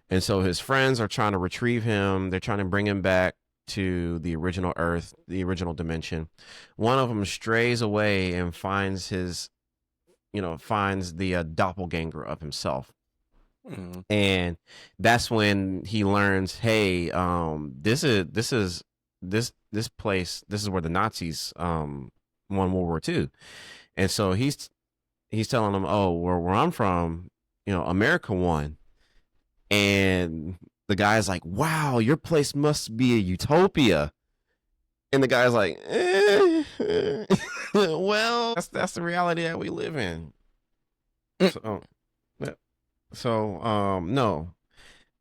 And so his friends are trying to retrieve him. They're trying to bring him back to the original Earth, the original dimension. One of them strays away and finds the doppelganger of himself. Mm-hmm. And that's when he learns, hey, this place, this is where the Nazis won World War II. And so he's telling them, oh, where I'm from, America won. And the guy's like, wow, your place must be a utopia. And the guy's like, well, that's the reality that we live in. No.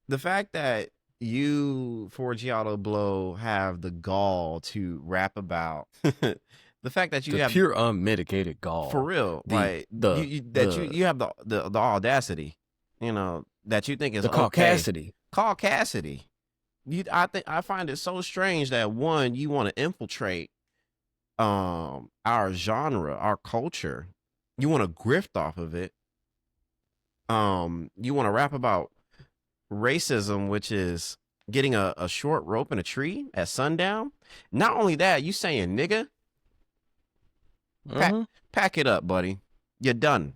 The fact that you, for Giotto Blow, have the gall to rap about the fact that you have pure unmitigated gall. For real. You have the audacity, that you think is the caucasity. Okay. Caucasity. I find it so strange that one, you want to infiltrate our genre, our culture. You want to grift off of it. You want to rap about racism, which is getting a short rope in a tree at sundown. Not only that, you saying nigga. Pack it up, buddy. You're done.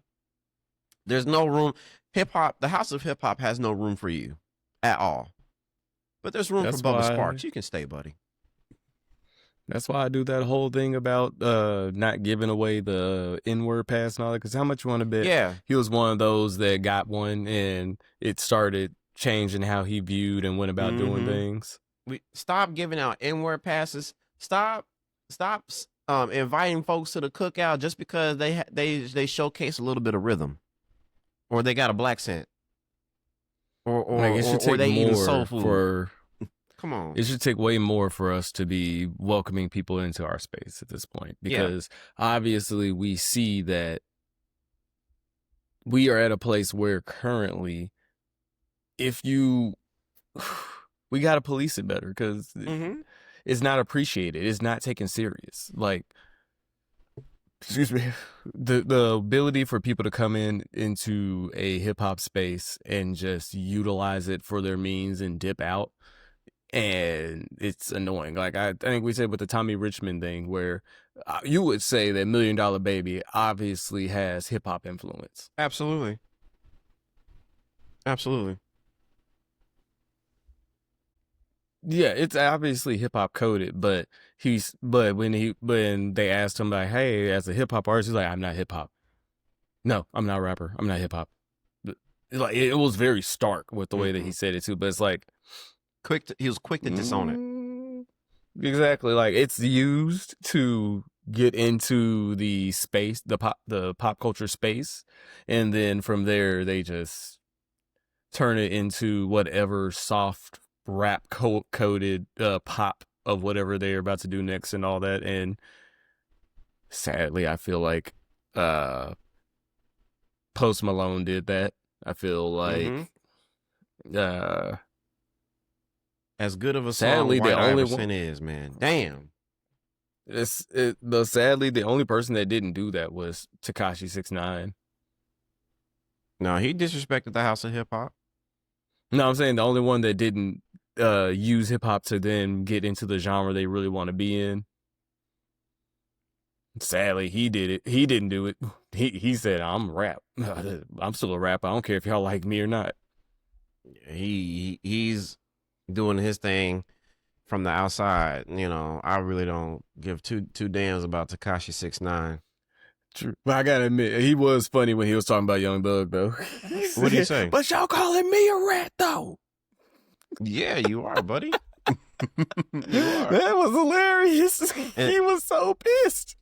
There's no room. Hip hop, the House of Hip Hop has no room for you at all. But there's room for Bubba Sparks. You can stay, buddy. That's why I do that whole thing about not giving away the N-word pass and all that. Because how much you want to bet? Yeah. He was one of those that got one, and it started changing how he viewed and went about doing things. We stop giving out N-word passes. Stop inviting folks to the cookout just because they showcase a little bit of rhythm. Or they got a black scent. Or they eating soul food. Come on. It should take way more for us to be welcoming people into our space at this point. Because obviously we see that we are at a place where currently, we got to police it better because it's not appreciated. It's not taken serious. Like, excuse me, the ability for people to come into a hip hop space and just utilize it for their means and dip out. And it's annoying. Like I think we said with the Tommy Richmond thing where you would say that $1 Million Baby obviously has hip hop influence. Absolutely. Yeah, it's obviously hip hop coded, but when they asked him like, hey, as a hip hop artist, he's like, I'm not hip hop. No, I'm not a rapper. I'm not hip hop. Like it was very stark with the way that he said it too, but it's like he was quick to disown it. Exactly. Like it's used to get into the space, the pop culture space, and then from there they just turn it into whatever soft rap coded pop of whatever they're about to do next and all that. And sadly, I feel like Post Malone did that. I feel like as good of a sadly, song White the only Iverson is, man. Damn. Sadly, the only person that didn't do that was Tekashi 6ix9ine. No, he disrespected the House of Hip Hop. No, I'm saying the only one that didn't use hip hop to then get into the genre they really want to be in. Sadly, he did it. He didn't do it. He said, "I'm rap. I'm still a rapper. I don't care if y'all like me or not." He's doing his thing from the outside. You know, I really don't give two damns about Tekashi 6ix9ine. True. But I gotta admit, he was funny when he was talking about Young Thug, though. What did he say? But y'all calling me a rat, though. Yeah, you are, buddy. You are. That was hilarious. He was so pissed.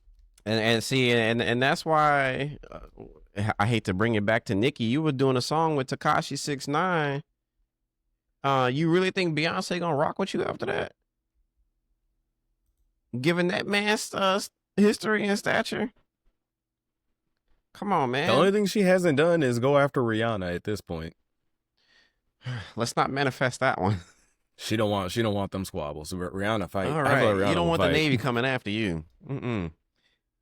And see, and that's why I hate to bring it back to Nicki. You were doing a song with Tekashi 6ix9ine. You really think Beyonce gonna rock with you after that? Given that man's history and stature? Come on, man. The only thing she hasn't done is go after Rihanna at this point. Let's not manifest that one. She don't want them squabbles. Rihanna fight. All right. Rihanna you don't want the Navy coming after you.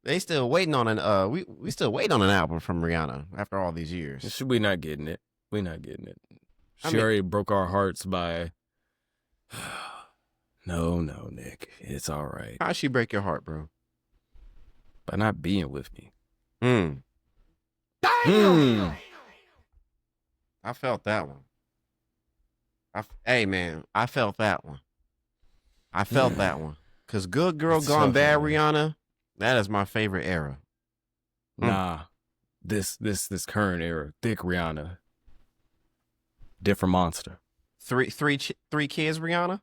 They still waiting on an we still waiting on an album from Rihanna after all these years. We not getting it. We not getting it. She already broke our hearts by No, Nick. It's all right. How'd she break your heart, bro? By not being with me. I felt that one. Hey, man, I felt that one. I felt that one. Because Good Girl Gone Bad, Rihanna, that is my favorite era. Nah, this current era, thick Rihanna, different monster. Three kids, Rihanna?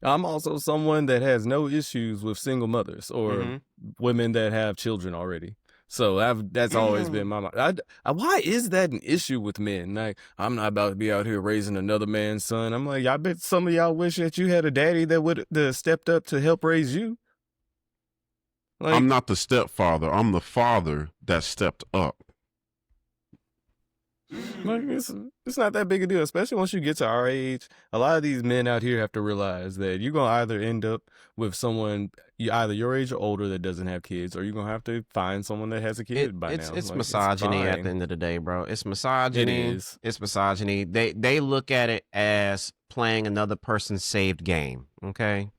I'm also someone that has no issues with single mothers or women that have children already. So that's always been my mind. Why is that an issue with men? Like, I'm not about to be out here raising another man's son. I'm like, I bet some of y'all wish that you had a daddy that would have stepped up to help raise you. Like, I'm not the stepfather. I'm the father that stepped up. Like, it's not that big a deal, especially once you get to our age. A lot of these men out here have to realize that you're going to either end up with someone either your age or older that doesn't have kids, or you're going to have to find someone that has a kid by now. It's like, misogyny at the end of the day, bro. It's misogyny. It is. It's misogyny. They look at it as playing another person's saved game, okay?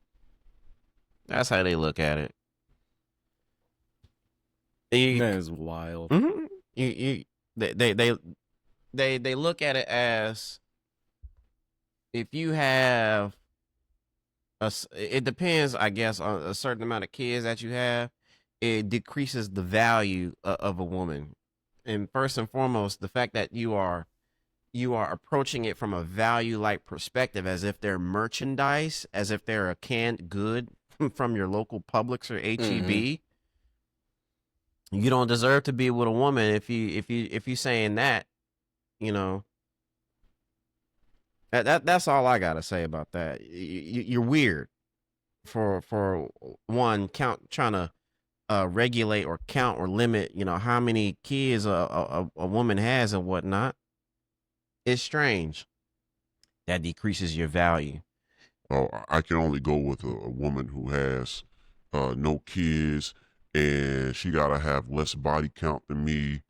That's how they look at it. That is wild. They look at it as if you have it depends, I guess, on a certain amount of kids that you have, it decreases the value of a woman. And first and foremost, the fact that you are approaching it from a value-like perspective, as if they're merchandise, as if they're a canned good from your local Publix or H-E-B. You don't deserve to be with a woman if you saying that. You know, that's all I gotta say about that. You're weird for one trying to regulate or count or limit, you know, how many kids a woman has and whatnot. It's strange. That decreases your value. Oh, I can only go with a woman who has no kids, and she gotta have less body count than me.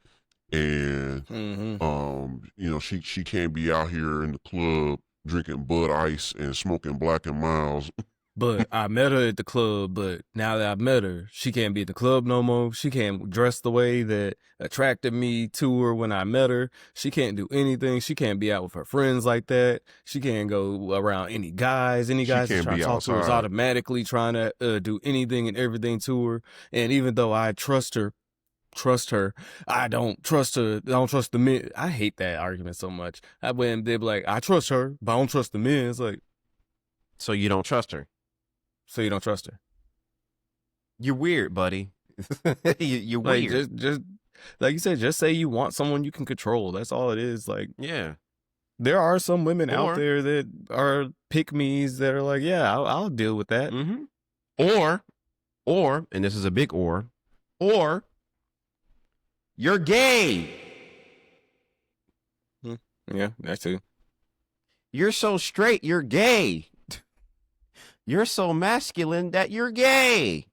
And you know, she can't be out here in the club drinking Bud Ice and smoking Black and Miles. But I met her at the club, but now that I've met her, she can't be at the club no more. She can't dress the way that attracted me to her when I met her. She can't do anything. She can't be out with her friends like that. She can't go around any guys. Any guys that try to talk to her is automatically trying to do anything and everything to her. And even though I trust her, I don't trust her. I don't trust the men. I hate that argument so much. When they be like, I trust her, but I don't trust the men. It's like, so you don't trust her. So you don't trust her. You're weird, buddy. You're weird. Like, just like you said, just say you want someone you can control. That's all it is. Like, yeah, there are some women out there that are pick-me's that are like, yeah, I'll deal with that. Or, and this is a big or you're gay. Yeah, that too. You're so straight, you're gay. You're so masculine that you're gay.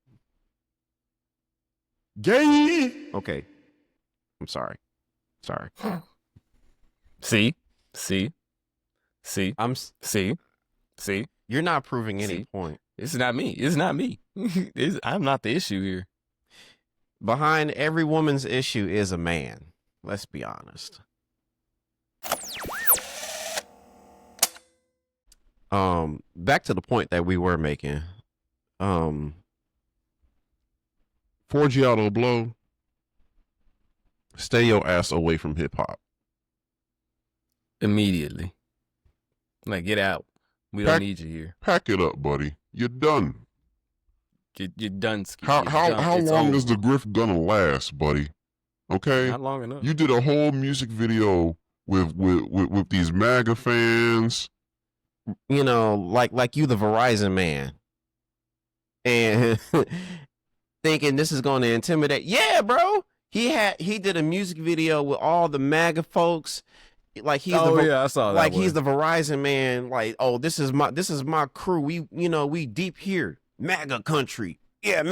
Gay. Okay. I'm sorry. Sorry. See. You're not proving any point. It's not me. I'm not the issue here. Behind every woman's issue is a man. Let's be honest. Back to the point that we were making. Forgiato blow. Stay your ass away from hip hop. Immediately. Like, get out. We don't need you here. Pack it up, buddy. You're done. You're done. How long is the grift gonna last, buddy? Okay, not long enough. You did a whole music video with these MAGA fans. You know, like you, the Verizon man, and thinking this is going to intimidate. Yeah, bro. He did a music video with all the MAGA folks. Like he's I saw that. Like he's the Verizon man. Like, oh, this is my crew. We deep here. MAGA country. Yeah,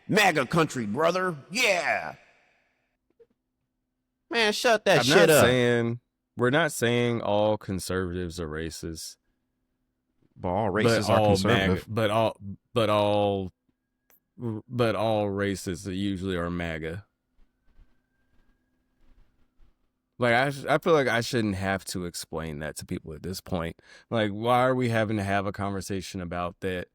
MAGA country, brother. Yeah. Man, shut that shit up. We're not saying all conservatives are racist. But all racists are conservative. But all racists usually are MAGA. Like, I feel like I shouldn't have to explain that to people at this point. Like, why are we having to have a conversation about that?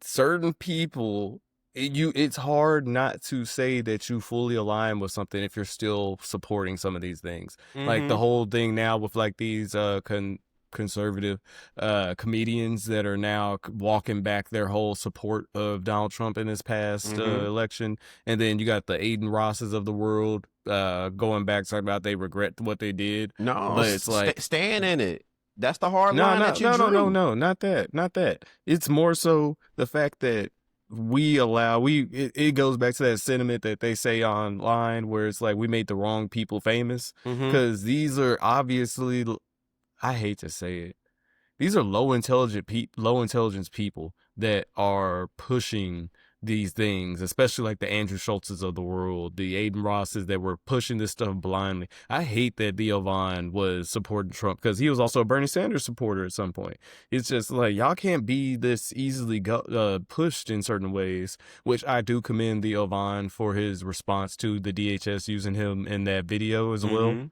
Certain people, it's hard not to say that you fully align with something if you're still supporting some of these things. Mm-hmm. Like the whole thing now with like these conservative comedians that are now walking back their whole support of Donald Trump in his past election. And then you got the Aiden Rosses of the world going back talking about they regret what they did. No, but it's like staying in it. That's the hard line that you drew. No, not that. It's more so the fact that it goes back to that sentiment that they say online where it's like we made the wrong people famous, because these are obviously, I hate to say it, these are low intelligence people that are pushing these things, especially like the Andrew Schultzes of the world, the Aiden Rosses that were pushing this stuff blindly. I hate that Theo Von was supporting Trump because he was also a Bernie Sanders supporter at some point. It's just like, y'all can't be this easily pushed in certain ways, which I do commend Theo Von for his response to the DHS using him in that video as well.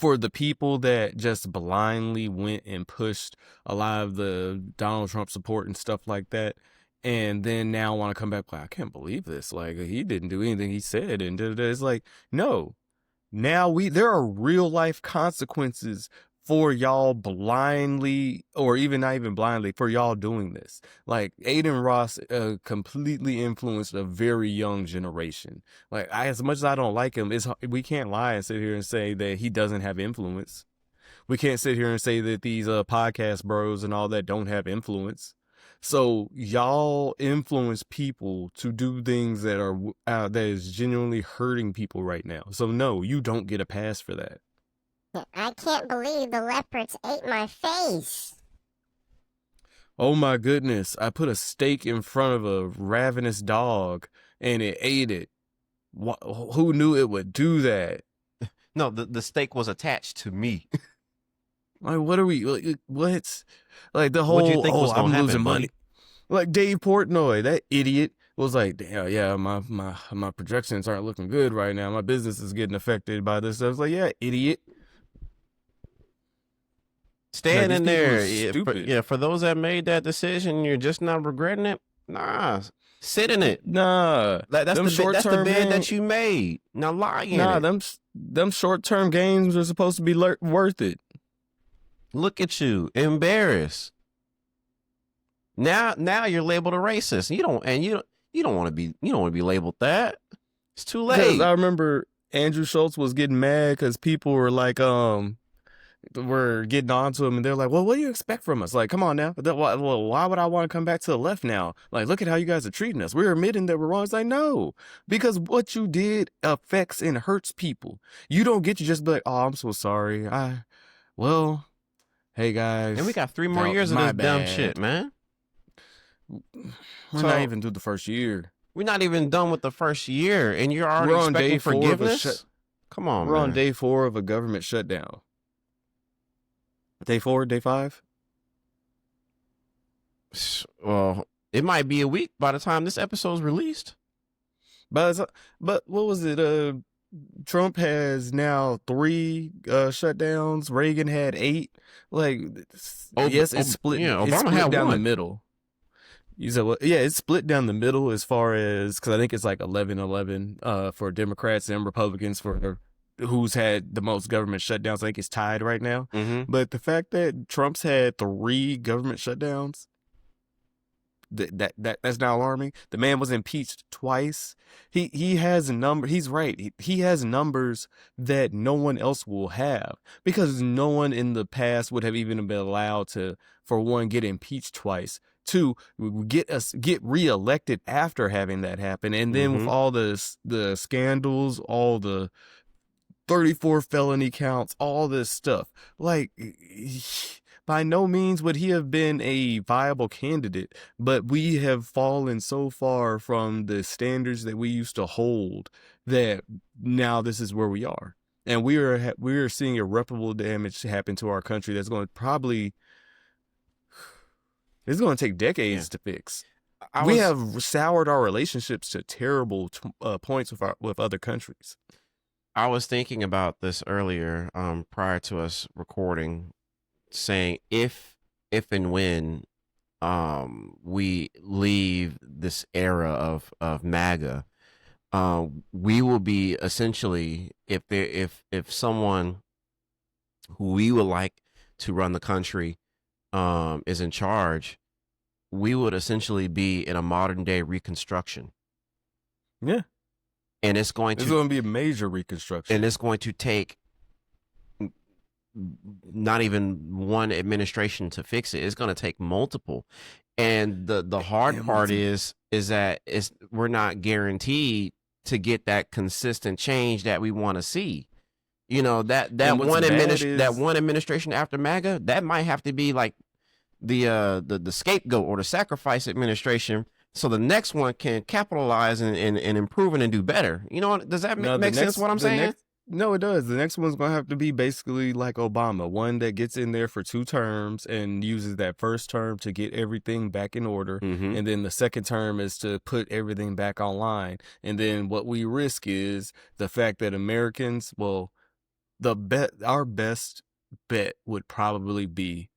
For the people that just blindly went and pushed a lot of the Donald Trump support and stuff like that, and then now want to come back like, I can't believe this. Like, he didn't do anything he said. And it's like, no. Now there are real life consequences for y'all blindly, or even not even blindly, for y'all doing this. Like, Aiden Ross completely influenced a very young generation. Like, as much as I don't like him, we can't lie and sit here and say that he doesn't have influence. We can't sit here and say that these podcast bros and all that don't have influence. So y'all influence people to do things that is genuinely hurting people right now. So no, you don't get a pass for that. I can't believe the leopards ate my face. Oh my goodness. I put a steak in front of a ravenous dog and it ate it. Who knew it would do that? No, the steak was attached to me. Like, what are we, what's like the whole, what do you think was I'm happen, losing money. Like Dave Portnoy, that idiot was like, damn, yeah, my projections aren't looking good right now. My business is getting affected by this. I was like, yeah, idiot. Staying in there. For those that made that decision, you're just not regretting it. Nah, sit in it. Nah, that's the bed that you made. Now lie in it. Them short-term gains are supposed to be worth it. Look at you, embarrassed. Now you're labeled a racist. You don't want to be labeled that. It's too late. Because I remember Andrew Schultz was getting mad because people were like, were getting on to him, and they're like, well, what do you expect from us? Like, come on now. Well, why would I want to come back to the left now? Like, look at how you guys are treating us. We're admitting that we're wrong. It's like, no, because what you did affects and hurts people. You don't get to just be like, oh, I'm so sorry. Well, hey guys. And we got 3 more years of this dumb shit, man. We're not even through the first year. We're not even done with the first year, and you're already expecting forgiveness? Come on, We're on day 4 of a government shutdown. Day 4, day 5? Well, it might be a week by the time this episode's released. But what was it? Trump has now 3 shutdowns. Reagan had 8. Like, yes, it's split. Yeah, it's split down the middle. You said, well, yeah, it's split down the middle as far as, because I think it's like 11-11 for Democrats and Republicans for who's had the most government shutdowns. I think it's tied right now. Mm-hmm. But the fact that Trump's had 3 government shutdowns, that's not alarming. The man was impeached twice. He has a number. He's right. He has numbers that no one else will have, because no one in the past would have even been allowed to, for one, get impeached twice. 2, get reelected after having that happen, and then with all the scandals, all the 34 felony counts, all this stuff, like, by no means would he have been a viable candidate, but we have fallen so far from the standards that we used to hold that now this is where we are. And we are seeing irreparable damage happen to our country that's going to probably, it's going to take decades to fix. We have soured our relationships to terrible points with other countries. I was thinking about this earlier, prior to us recording, saying if and when we leave this era of MAGA, we will be essentially, if someone who we would like to run the country is in charge, we would essentially be in a modern day reconstruction. Yeah. And it's going to be a major reconstruction. And it's going to take not even one administration to fix it. It's going to take multiple. And the hard part is that we're not guaranteed to get that consistent change that we want to see. You know, that one administration after MAGA, that might have to be like the scapegoat or the sacrifice administration, so the next one can capitalize and improve and do better. You know, does that make sense what I'm saying? No, it does. The next one's going to have to be basically like Obama, one that gets in there for 2 terms and uses that first term to get everything back in order. Mm-hmm. And then the second term is to put everything back online. And then what we risk is the fact that Americans, well, our best bet would probably be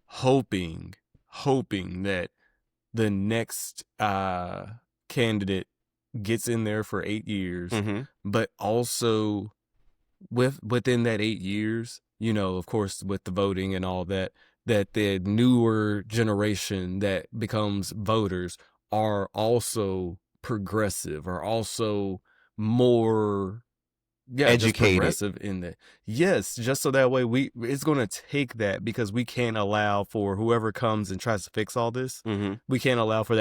hoping that the next candidate gets in there for 8 years, but also within that 8 years, you know, of course, with the voting and all that the newer generation that becomes voters are also progressive, are also more educated, progressive in that. Yes, just so that way it's going to take that, because we can't allow for whoever comes and tries to fix all this. We can't allow for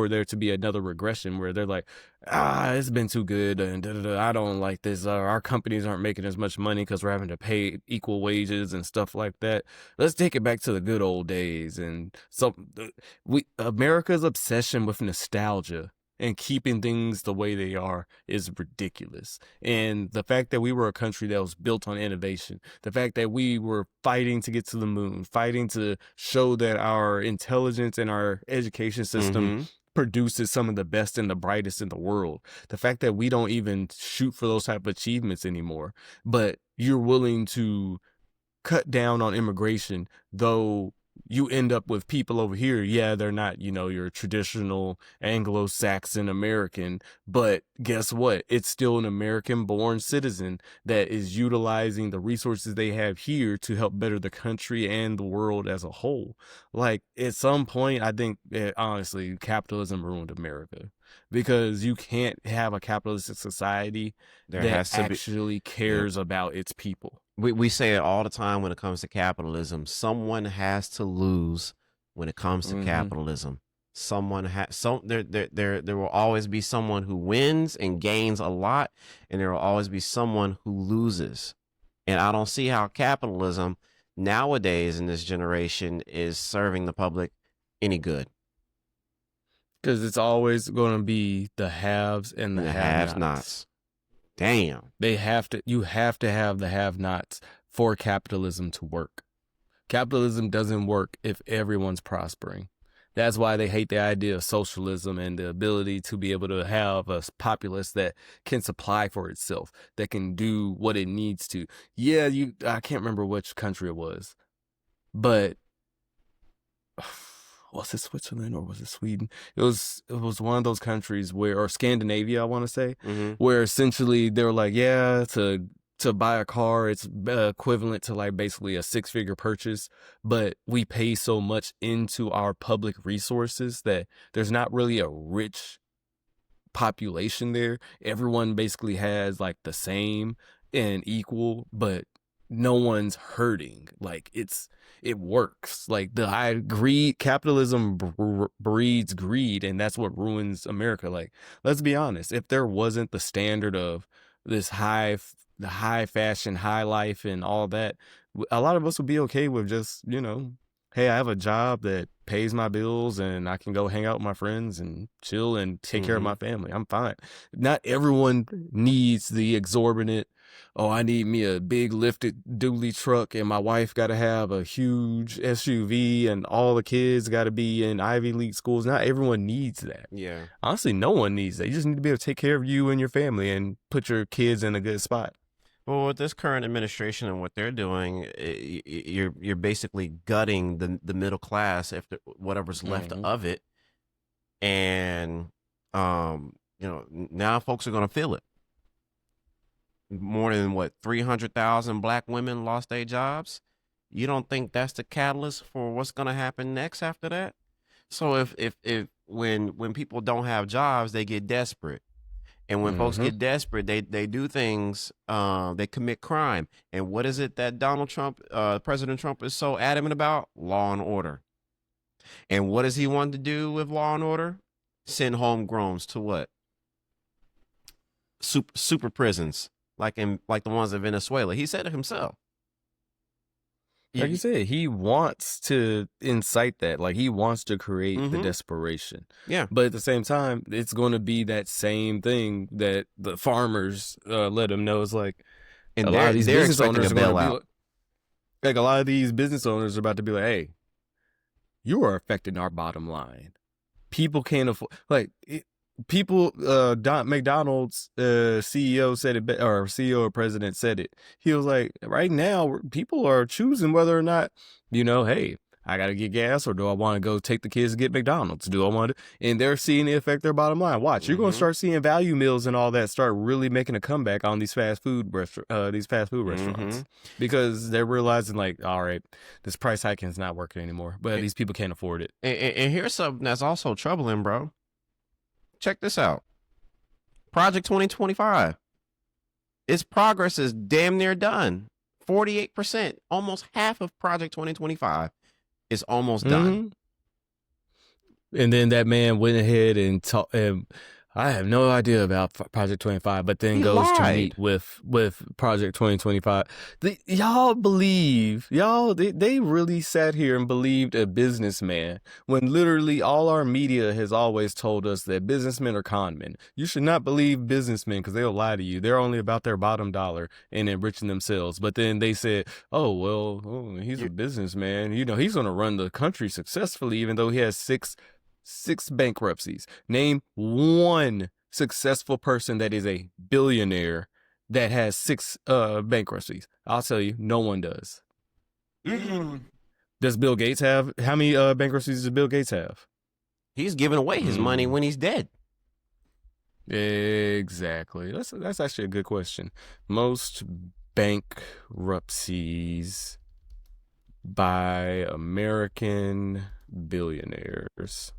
there to be another regression where they're like, it's been too good and I don't like this. Our companies aren't making as much money because we're having to pay equal wages and stuff like that. Let's take it back to the good old days. And so America's obsession with nostalgia and keeping things the way they are is ridiculous. And the fact that we were a country that was built on innovation, the fact that we were fighting to get to the moon, fighting to show that our intelligence and our education system produces some of the best and the brightest in the world, the fact that we don't even shoot for those type of achievements anymore, but you're willing to cut down on immigration, though you end up with people over here. Yeah, they're not, you know, your traditional Anglo-Saxon American, but guess what? It's still an American-born citizen that is utilizing the resources they have here to help better the country and the world as a whole. Like, at some point, I think, honestly, capitalism ruined America. because you can't have a capitalistic society that actually cares about its people. We say it all the time when it comes to capitalism. Someone has to lose when it comes to capitalism. There will always be someone who wins and gains a lot, and there will always be someone who loses. And I don't see how capitalism nowadays in this generation is serving the public any good. Because it's always going to be the haves and the have-nots. Damn. You have to have the have-nots for capitalism to work. Capitalism doesn't work if everyone's prospering. That's why they hate the idea of socialism and the ability to be able to have a populace that can supply for itself, that can do what it needs to. Yeah, I can't remember which country it was, but was it Switzerland or was it Sweden? It was one of those countries or Scandinavia, I want to say, where essentially they were like, yeah, to buy a car, it's equivalent to like basically a 6-figure purchase, but we pay so much into our public resources that there's not really a rich population there. Everyone basically has like the same and equal, but no one's hurting. Like it works. Like capitalism breeds greed, and that's what ruins America. Like, let's be honest, if there wasn't the standard of this the high fashion, high life and all that, a lot of us would be okay with just, hey, I have a job that pays my bills and I can go hang out with my friends and chill and take care of my family. I'm fine. Not everyone needs the exorbitant, I need me a big lifted dually truck and my wife got to have a huge SUV and all the kids got to be in Ivy League schools. Not everyone needs that. Yeah. Honestly, no one needs that. You just need to be able to take care of you and your family and put your kids in a good spot. Well, with this current administration and what they're doing, you're basically gutting the middle class after whatever's left of it, and now folks are gonna feel it. More than 300,000 black women lost their jobs. You don't think that's the catalyst for what's gonna happen next after that? So if when people don't have jobs, they get desperate. And when folks get desperate, they do things, they commit crime. And what is it that President Trump is so adamant about? Law and order. And what does he want to do with law and order? Send homegrowns to what? Super prisons, like the ones in Venezuela. He said it himself. Like you said, he wants to incite that. Like, he wants to create the desperation. Yeah. But at the same time, it's going to be that same thing that the farmers let him know. It's like, and a lot of these business owners are going to be like, a lot of these business owners are about to be like, hey, you are affecting our bottom line. People can't afford, McDonald's CEO said it, or CEO or president said it. He was like, right now, people are choosing whether or not, hey, I got to get gas, or do I want to go take the kids to get McDonald's? Do I want to? And they're seeing it affect their bottom line. Watch, you're going to start seeing value meals and all that start really making a comeback on these fast food restaurants, because they're realizing, like, all right, this price hiking is not working anymore, but these people can't afford it. And here's something that's also troubling, bro. Check this out. Project 2025. Its progress is damn near done. 48%, almost half of Project 2025 is almost done. And then that man went ahead and I have no idea about Project 25, but then goes to meet with Project 2025. They really sat here and believed a businessman when literally all our media has always told us that businessmen are con men. You should not believe businessmen because they'll lie to you. They're only about their bottom dollar and enriching themselves. But then they said, he's a businessman. He's going to run the country successfully, even though he has six bankruptcies. Name one successful person that is a billionaire that has 6 bankruptcies. I'll tell you, no one does. Does Bill Gates have? How many bankruptcies does Bill Gates have? He's giving away his money when he's dead. Exactly. That's actually a good question. Most bankruptcies by American billionaires.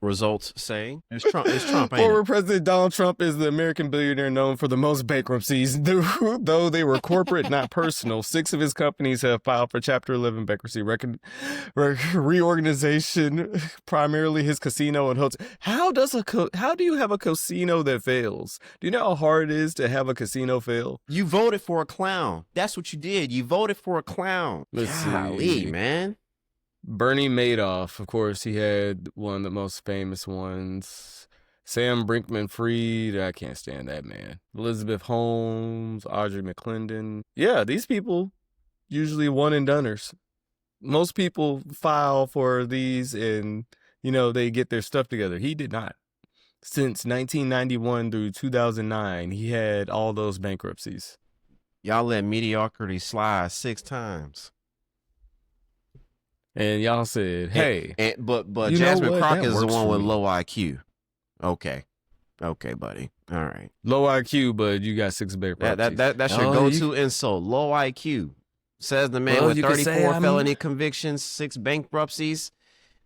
results say. It's Trump. It's Trump. Ain't Former it? President Donald Trump is the American billionaire known for the most bankruptcies, though they were corporate, not personal. 6 of his companies have filed for Chapter 11 bankruptcy reorganization, primarily his casino and hotel. How do you have a casino that fails? Do you know how hard it is to have a casino fail? You voted for a clown. That's what you did. You voted for a clown. Golly, man. Bernie Madoff, of course, he had one of the most famous ones. Sam Brinkman-Fried, I can't stand that man. Elizabeth Holmes, Audrey McClendon. Yeah, these people usually one and doneers. Most people file for these and, they get their stuff together. He did not. Since 1991 through 2009, he had all those bankruptcies. Y'all let mediocrity slide 6 times. And y'all said, hey. But Jasmine Crockett is the one with low IQ. Okay, buddy. All right. Low IQ, but you got 6 bankruptcies. That's your go-to insult. Low IQ. Says the man with 34 felony convictions, 6 bankruptcies,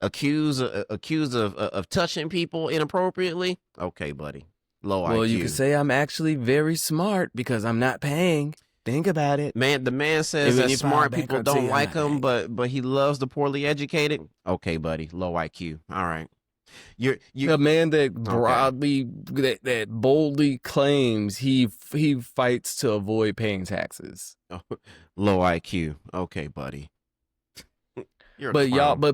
accused of touching people inappropriately. Okay, buddy. Low IQ. Well, you could say I'm actually very smart because I'm not paying. Think about it. Man, the man says that smart people don't like him, but he loves the poorly educated. Okay, buddy. Low IQ. All right. You're a man that broadly that boldly claims he fights to avoid paying taxes. Low IQ. Okay, buddy. But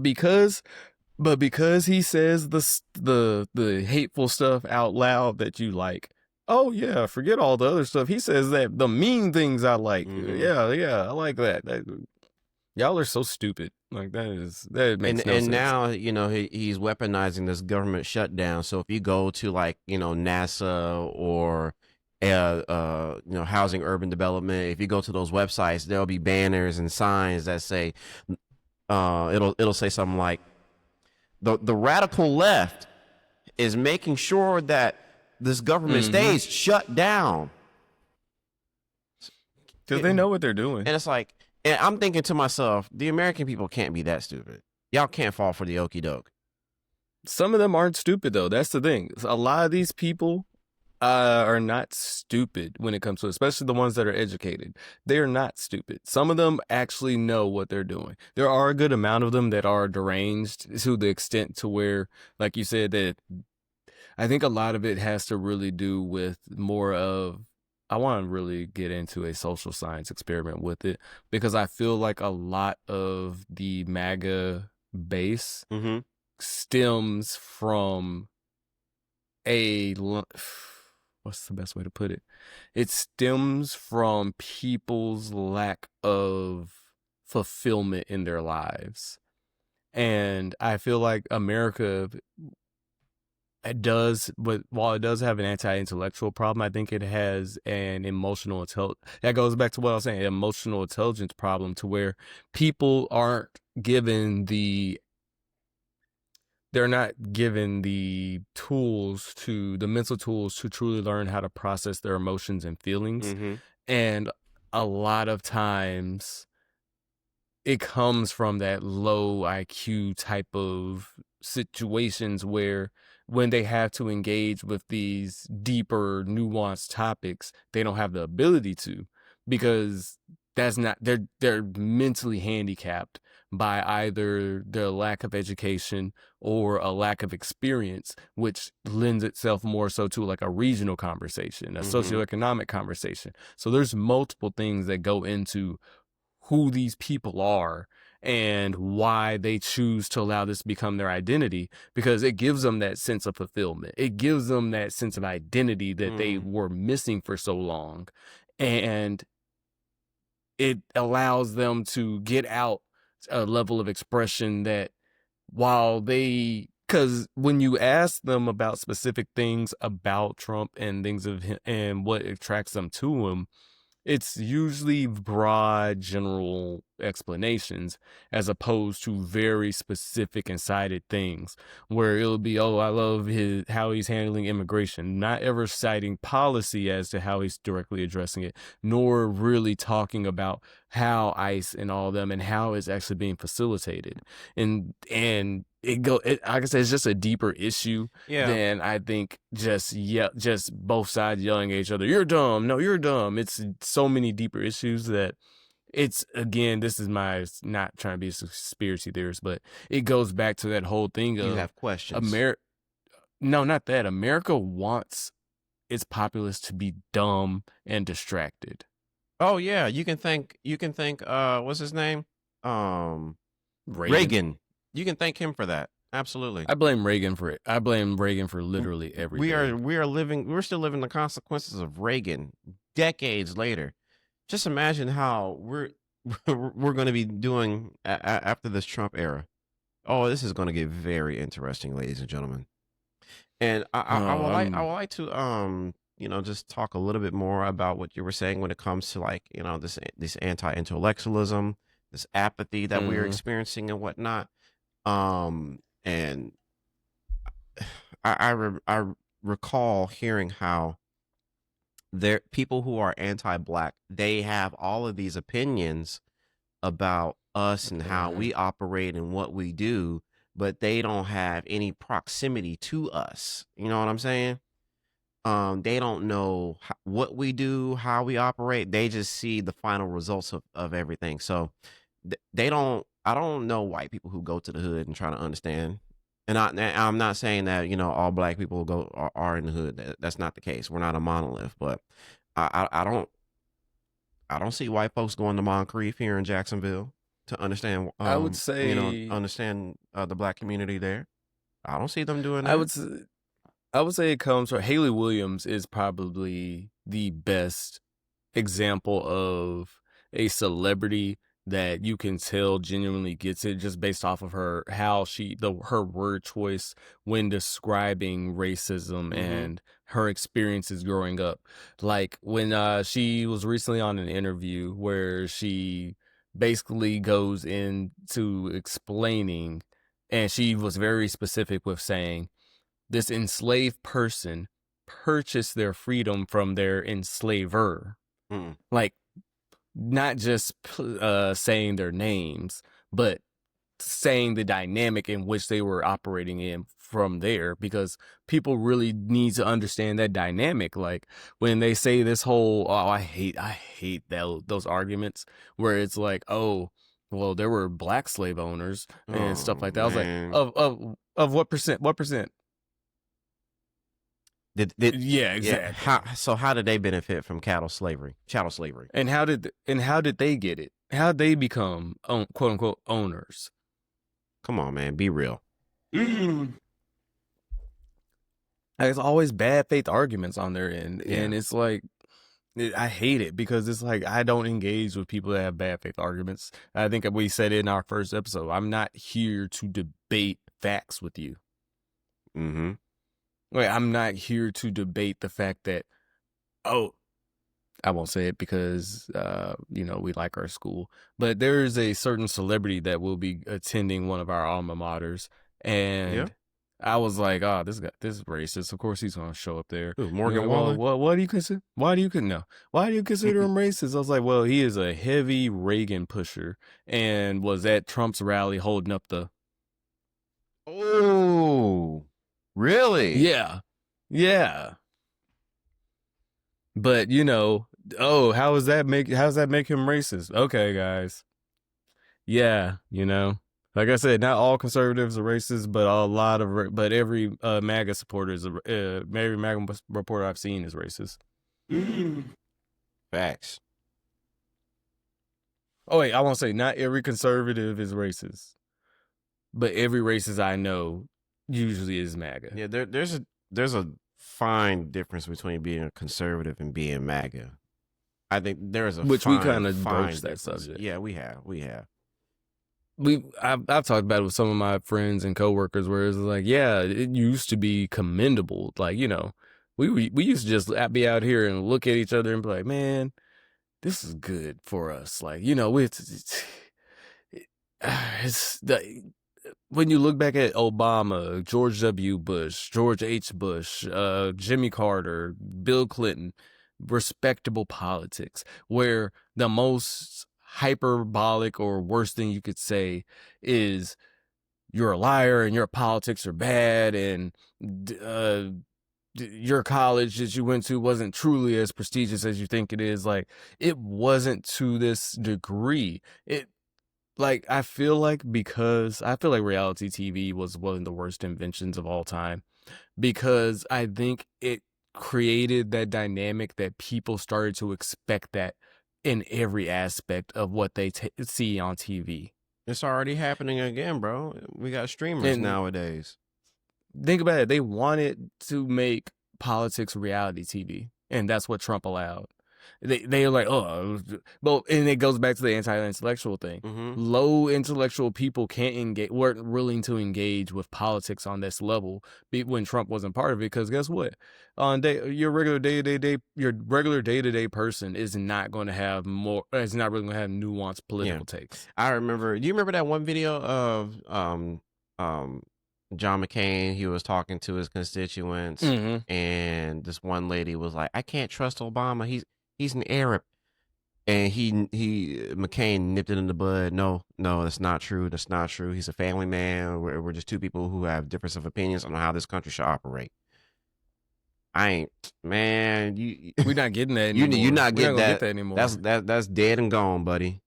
because he says the hateful stuff out loud that you like. Oh yeah, forget all the other stuff. He says that the mean things I like. Mm-hmm. Yeah, I like that. Y'all are so stupid. Like that makes no sense. And now, he's weaponizing this government shutdown. So if you go to NASA or housing urban development, if you go to those websites, there'll be banners and signs that say it'll say something like the radical left is making sure that this government stays shut down. Because they know what they're doing. And it's like, and I'm thinking to myself, the American people can't be that stupid. Y'all can't fall for the okie doke. Some of them aren't stupid, though. That's the thing. A lot of these people are not stupid when it comes to, especially the ones that are educated. They are not stupid. Some of them actually know what they're doing. There are a good amount of them that are deranged to the extent to where, like you said, that I think a lot of it has to really do with more of, I want to really get into a social science experiment with it, because I feel like a lot of the MAGA base stems from what's the best way to put it? It stems from people's lack of fulfillment in their lives. And I feel like America, it does, but while it does have an anti-intellectual problem, I think it has an emotional intelligence. That goes back to what I was saying, emotional intelligence problem, to where people aren't given they're not given the mental tools to truly learn how to process their emotions and feelings. And a lot of times it comes from that low IQ type of situations where when they have to engage with these deeper, nuanced topics, they don't have the ability to, because they're mentally handicapped by either their lack of education or a lack of experience, which lends itself more so to like a regional conversation, a socioeconomic conversation. So there's multiple things that go into who these people are and why they choose to allow this to become their identity, because it gives them that sense of fulfillment. It gives them that sense of identity that they were missing for so long. And it allows them to get out a level of expression that because when you ask them about specific things about Trump and things of him and what attracts them to him, it's usually broad, general explanations as opposed to very specific and cited things where it'll be, oh, I love how he's handling immigration, not ever citing policy as to how he's directly addressing it, nor really talking about how ICE and all of them and how it's actually being facilitated. And like I said, it's just a deeper issue than I think just both sides yelling at each other, you're dumb, no, you're dumb. It's so many deeper issues that it's, again, this is my, not trying to be a conspiracy theorist, but it goes back to that whole thing of, you have questions. No, not that. America wants its populace to be dumb and distracted. Oh yeah, you can thank what's his name? Reagan. You can thank him for that. Absolutely. I blame Reagan for it. I blame Reagan for literally everything. We're still living the consequences of Reagan decades later. Just imagine how we're going to be doing after this Trump era. Oh, this is going to get very interesting, ladies and gentlemen. And I would like to just talk a little bit more about what you were saying when it comes to, like, this anti-intellectualism, this apathy that we're experiencing and whatnot. And I recall hearing how there people who are anti-black, they have all of these opinions about us and how we operate and what we do, but they don't have any proximity to us. You know what I'm saying? They don't know what we do, how we operate. They just see the final results of everything. So I don't know white people who go to the hood and try to understand. And I'm not saying that, all black people are in the hood. That's not the case. We're not a monolith, but I don't see white folks going to Moncrief here in Jacksonville to understand. I would say, understand the black community there. I don't see them doing that. I would say it comes from Haley Williams is probably the best example of a celebrity that you can tell genuinely gets it just based off of her word choice when describing racism and her experiences growing up. Like when she was recently on an interview where she basically goes into explaining, and she was very specific with saying this enslaved person purchased their freedom from their enslaver. Like, not just saying their names, but saying the dynamic in which they were operating in from there, because people really need to understand that dynamic. Like when they say this whole, I hate those arguments where it's like, oh, well, there were black slave owners and stuff like that. Man. I was like, of what percent? What percent? Yeah, exactly. So how did they benefit from chattel slavery? And how did they get it? How did they become quote unquote owners? Come on, man, be real. There's always bad faith arguments on their end, and it's like I hate it because it's like I don't engage with people that have bad faith arguments. I think we said it in our first episode. I'm not here to debate facts with you. Wait, I'm not here to debate the fact that, I won't say it because, we like our school, but there is a certain celebrity that will be attending one of our alma maters. And I was like, this is racist. Of course he's going to show up there. Ooh, Morgan Wallen? What do you consider? Why do you consider him racist? I was like, well, he is a heavy Reagan pusher and was at Trump's rally holding up the. Oh. Really? Yeah. But how does that make him racist? Okay, guys. Yeah, like I said, not all conservatives are racist, but but every MAGA supporter every MAGA reporter I've seen is racist. Facts. Oh wait, I won't say not every conservative is racist, but every racist I know usually is MAGA. Yeah, there's a fine difference between being a conservative and being MAGA. I think there's a we kind of broached that subject. Yeah, we have. I've talked about it with some of my friends and coworkers where it's like, yeah, it used to be commendable. Like, we used to just be out here and look at each other and be like, man, this is good for us. Like, when you look back at Obama, George W. Bush, George H. Bush, Jimmy Carter, Bill Clinton, respectable politics, where the most hyperbolic or worst thing you could say is you're a liar and your politics are bad and your college that you went to wasn't truly as prestigious as you think it is. Like, it wasn't to this degree. I feel like reality TV was one of the worst inventions of all time, because I think it created that dynamic that people started to expect that in every aspect of what they see on TV. It's already happening again, bro. We got streamers nowadays. Think about it. They wanted to make politics reality TV, and that's what Trump allowed. They're like, and it goes back to the anti-intellectual thing. Mm-hmm. Low intellectual people weren't willing to engage with politics on this level when Trump wasn't part of it. Because guess what? Your regular day-to-day person is not going to have is not really going to have nuanced political takes. I remember. Do you remember that one video of John McCain? He was talking to his constituents, and this one lady was like, "I can't trust Obama. He's an Arab," and McCain nipped it in the bud. No, that's not true. That's not true. He's a family man. We're just two people who have difference of opinions on how this country should operate. We're not getting that anymore. You're not getting that anymore. That's dead and gone, buddy.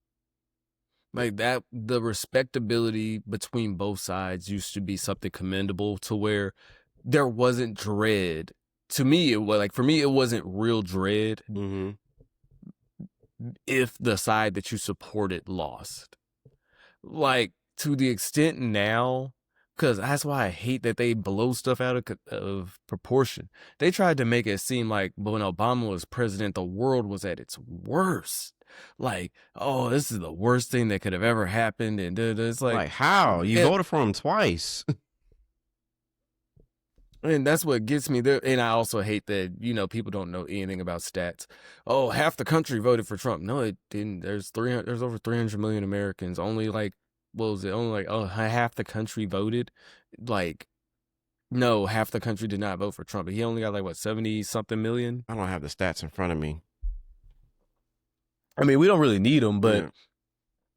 Like that, the respectability between both sides used to be something commendable, to where there wasn't dread. To me, it wasn't real dread if the side that you supported lost. Like, to the extent now, because that's why I hate that they blow stuff out of proportion. They tried to make it seem like when Obama was president, the world was at its worst. Like, oh, this is the worst thing that could have ever happened. And it's like how? You voted for him twice. And that's what gets me there. And I also hate that, people don't know anything about stats. Oh, half the country voted for Trump. No, it didn't. There's over 300 million Americans. Only half the country voted. Like, no, half the country did not vote for Trump. He only got 70 something million. I don't have the stats in front of me. I mean, we don't really need them, but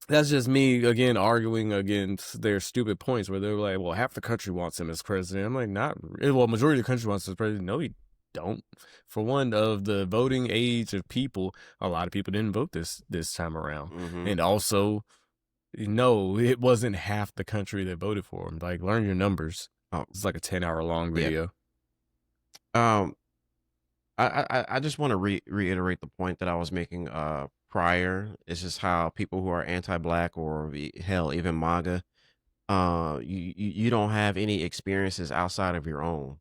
that's just me, again, arguing against their stupid points where they're like, well, half the majority wants him as president. I'm like, majority of the country wants him as president. No, you don't. For one, of the voting age of people, a lot of people didn't vote this time around. And also, no, it wasn't half the country that voted for him. Like, learn your numbers. It's like a 10-hour long video. I just want to reiterate the point that I was making prior. It's just how people who are anti-black or hell, even MAGA, you don't have any experiences outside of your own,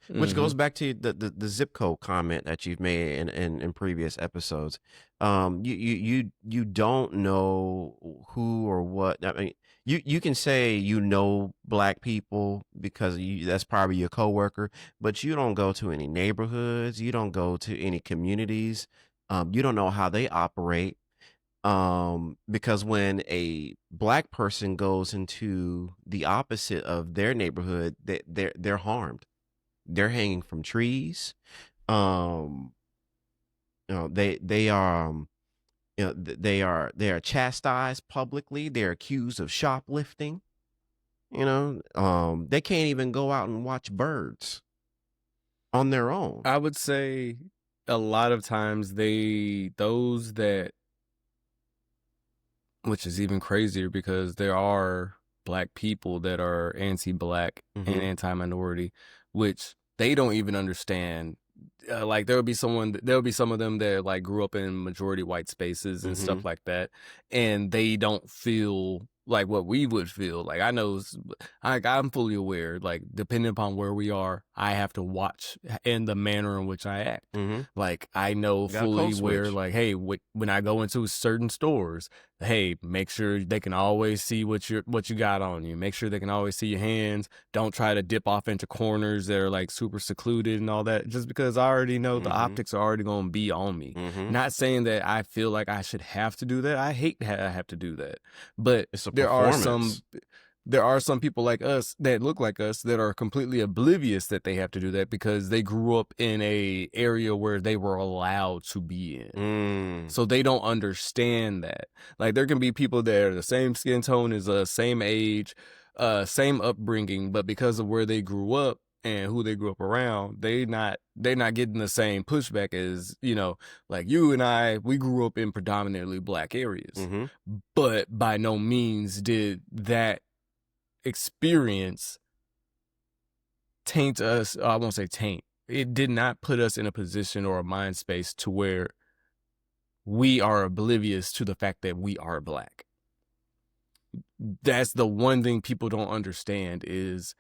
which goes back to the zip code comment that you've made in previous episodes. You don't know who or what. I mean, you can say black people because that's probably your coworker, but you don't go to any neighborhoods. You don't go to any communities. You don't know how they operate, because when a black person goes into the opposite of their neighborhood, they're harmed. They're hanging from trees. They are chastised publicly. They're accused of shoplifting. They can't even go out and watch birds on their own. I would say a lot of times which is even crazier, because there are black people that are anti-black and anti-minority, which they don't even understand. Like, there'll be some of them that grew up in majority white spaces and stuff like that, and they don't feel like what we would feel. Like, I know, I'm fully aware, like, depending upon where we are, I have to watch in the manner in which I act. Like, I know fully where, like, hey, when I go into certain stores, hey, make sure they can always see what you got on you. Make sure they can always see your hands. Don't try to dip off into corners that are like super secluded and all that, just because I already know the optics are already going to be on me. Not saying that I feel like I should have to do that. I hate that I have to do that, but it's a there are some people like us that look like us that are completely oblivious that they have to do that because they grew up in a area where they were allowed to be in. So they don't understand that. Like there can be people that are the same skin tone as us, same age, same upbringing, but because of where they grew up and who they grew up around, they're not getting the same pushback as, like you and I, we grew up in predominantly black areas. But by no means did that experience taint us. I won't say taint. It did not put us in a position or a mind space to where we are oblivious to the fact that we are black. That's the one thing people don't understand is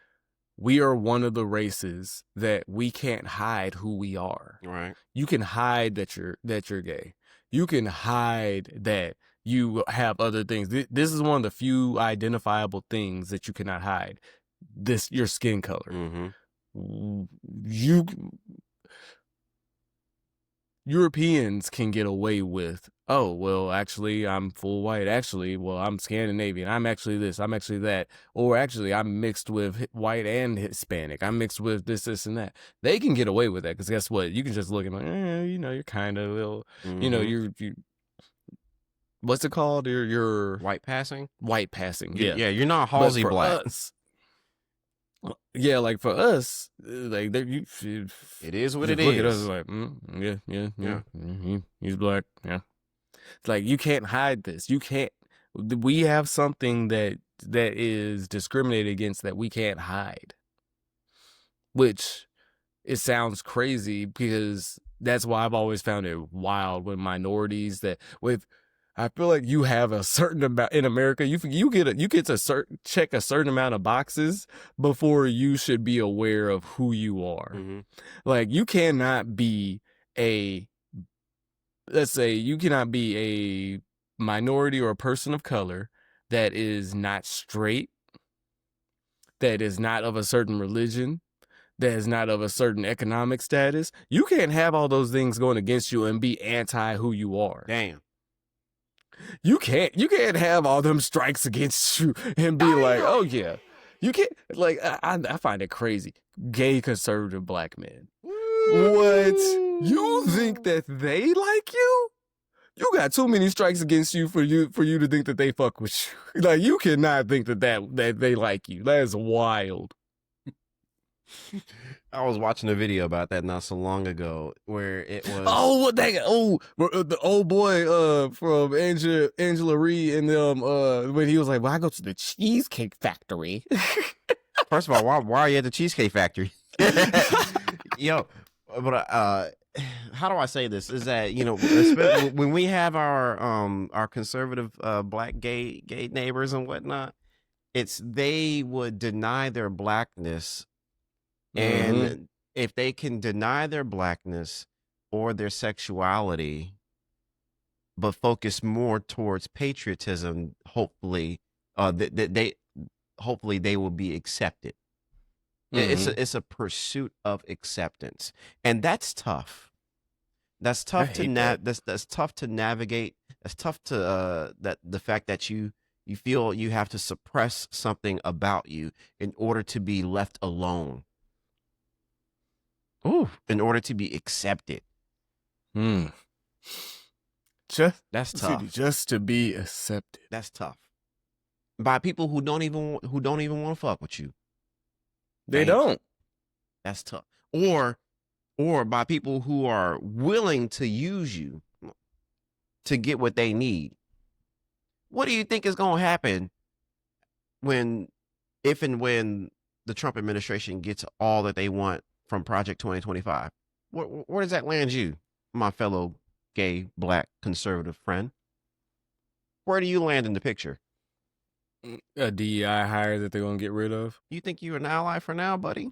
we are one of the races that we can't hide who we are. Right. You can hide that you're gay. You can hide that you have other things. This is one of the few identifiable things that you cannot hide. Your skin color. Europeans can get away with, oh, well, actually, I'm full white. Actually, well, I'm Scandinavian. I'm actually this. I'm actually that. Or actually, I'm mixed with white and Hispanic. I'm mixed with this, and that. They can get away with that because guess what? You can just look at them, you're kind of, you what's it called? You're white passing? White passing, yeah. Yeah, you're not Halsey black. Yeah, like for us, like it is what it is. Look at us like, he's black. Yeah, it's like you can't hide this. You can't. We have something that is discriminated against that we can't hide. Which it sounds crazy because that's why I've always found it wild when minorities I feel like you have a certain amount in America. You get to check a certain amount of boxes before you should be aware of who you are. Like you cannot be let's say you cannot be a minority or a person of color that is not straight, that is not of a certain religion, that is not of a certain economic status. You can't have all those things going against you and be anti who you are. Damn. You can't have all them strikes against you and be like, oh yeah. You can't, like, I find it crazy. Gay conservative black men. What? You think that they like you? You got too many strikes against you for you to think that they fuck with you. Like, you cannot think that they like you. That is wild. I was watching a video about that not so long ago where it was the old boy from Angela Ree and when he was like, well, I go to the Cheesecake Factory. First of all, why are you at the Cheesecake Factory? Yo, but how do I say this? Is that when we have our conservative black gay neighbors and whatnot, they would deny their blackness. And if they can deny their blackness or their sexuality, but focus more towards patriotism, hopefully, they will be accepted. It's a pursuit of acceptance, and that's tough. That's tough that's tough to navigate. That's tough to the fact that you feel you have to suppress something about you in order to be left alone. In order to be accepted. That's tough. Just to be accepted. That's tough. By people who don't even want to fuck with you. They don't. That's tough. Or by people who are willing to use you to get what they need. What do you think is going to happen if and when the Trump administration gets all that they want from Project 2025? Where does that land you, my fellow gay, black, conservative friend? Where do you land in the picture? A DEI hire that they're going to get rid of? You think you're an ally for now, buddy?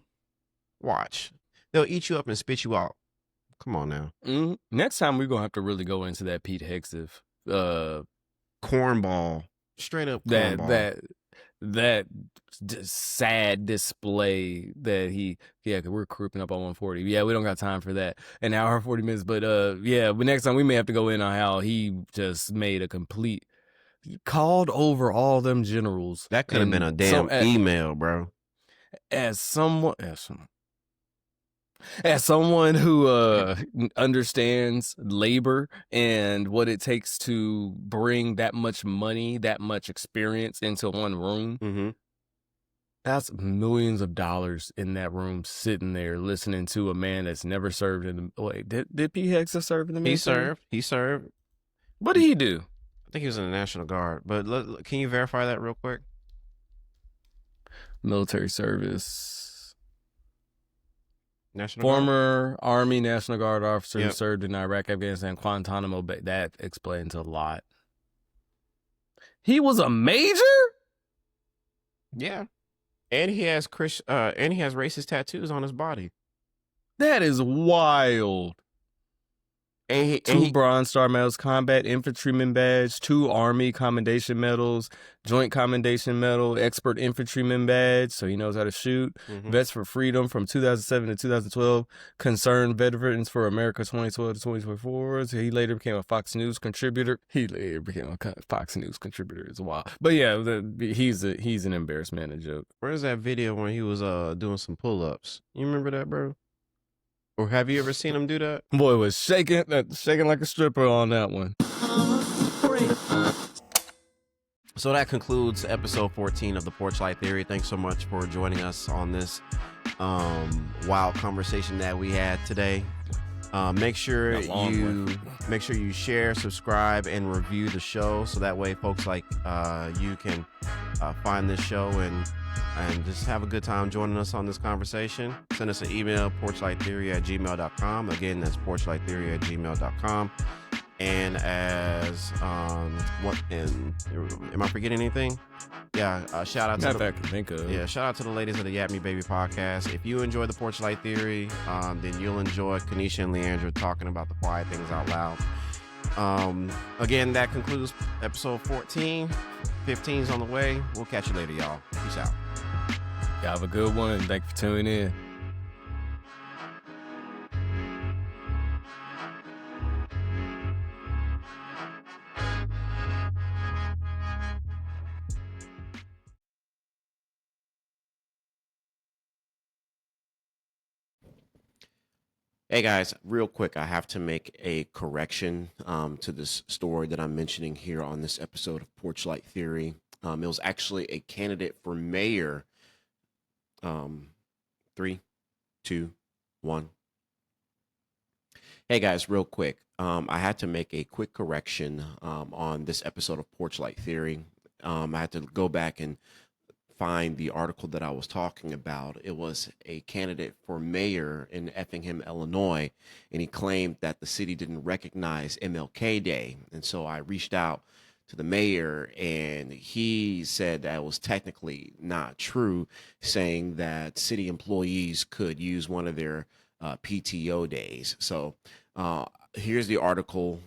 Watch. They'll eat you up and spit you out. Come on now. Next time we're going to have to really go into that Pete Hegseth cornball. Straight up cornball. That sad display that we're creeping up on 140. Yeah, we don't got time for that. An hour and 40 minutes. But but next time we may have to go in on how he just made a complete called over all them generals. That could have been a damn email, bro. As someone who understands labor and what it takes to bring that much money, that much experience into one room, that's millions of dollars in that room sitting there listening to a man that's never served in the... Wait, did P. Hexer serve in the military? He served. What did he do? I think he was in the National Guard. But can you verify that real quick? Military service... Former Army National Guard officer who served in Iraq, Afghanistan, Guantanamo Bay. That explains a lot. He was a major? Yeah. And he has racist tattoos on his body. That is wild. And two Bronze Star medals, Combat Infantryman Badge, 2 Army Commendation Medals, Joint Commendation Medal, Expert Infantryman Badge, so he knows how to shoot, Vets for Freedom from 2007 to 2012, Concerned Veterans for America 2012 to 2024. So he later became a Fox News contributor. As well. But yeah, he's an embarrassment and a joke. Where's that video when he was doing some pull-ups? You remember that, bro? Or have you ever seen him do that? Boy was shaking like a stripper on that one. So that concludes episode 14 of the Porch Light Theory. Thanks so much for joining us on this wild conversation that we had today. Make sure you share, subscribe, and review the show, so that way folks like you can find this show and just have a good time joining us on this conversation. Send us an email, porchlighttheory@gmail.com. Again, that's porchlighttheory@gmail.com. And am I forgetting anything? Yeah, shout out to that I can think of. Yeah, shout out to the ladies of the Yap Me Baby podcast. If you enjoy the Porch Light Theory, then you'll enjoy Kanisha and Leandra talking about the quiet things out loud. Again, that concludes episode 14. 15's on the way. We'll catch you later, y'all. Peace out. Y'all have a good one, and thank you for tuning in. Hey guys, real quick, I have to make a correction to this story that I'm mentioning here on this episode of Porch Light Theory. It was actually a candidate for mayor. 3, 2, 1. Hey guys, real quick, I had to make a quick correction on this episode of Porch Light Theory. I had to go back and find the article that I was talking about. It was a candidate for mayor in Effingham, Illinois, and he claimed that the city didn't recognize MLK Day. And so I reached out to the mayor, and he said that was technically not true, saying that city employees could use one of their PTO days. So here's the article.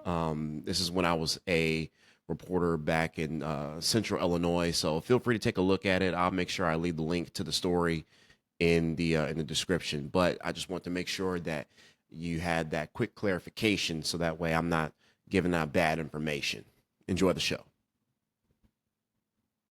This is when I was a reporter back in Central Illinois. So feel free to take a look at it. I'll make sure I leave the link to the story in the description. But I just want to make sure that you had that quick clarification, so that way I'm not giving out bad information. Enjoy the show.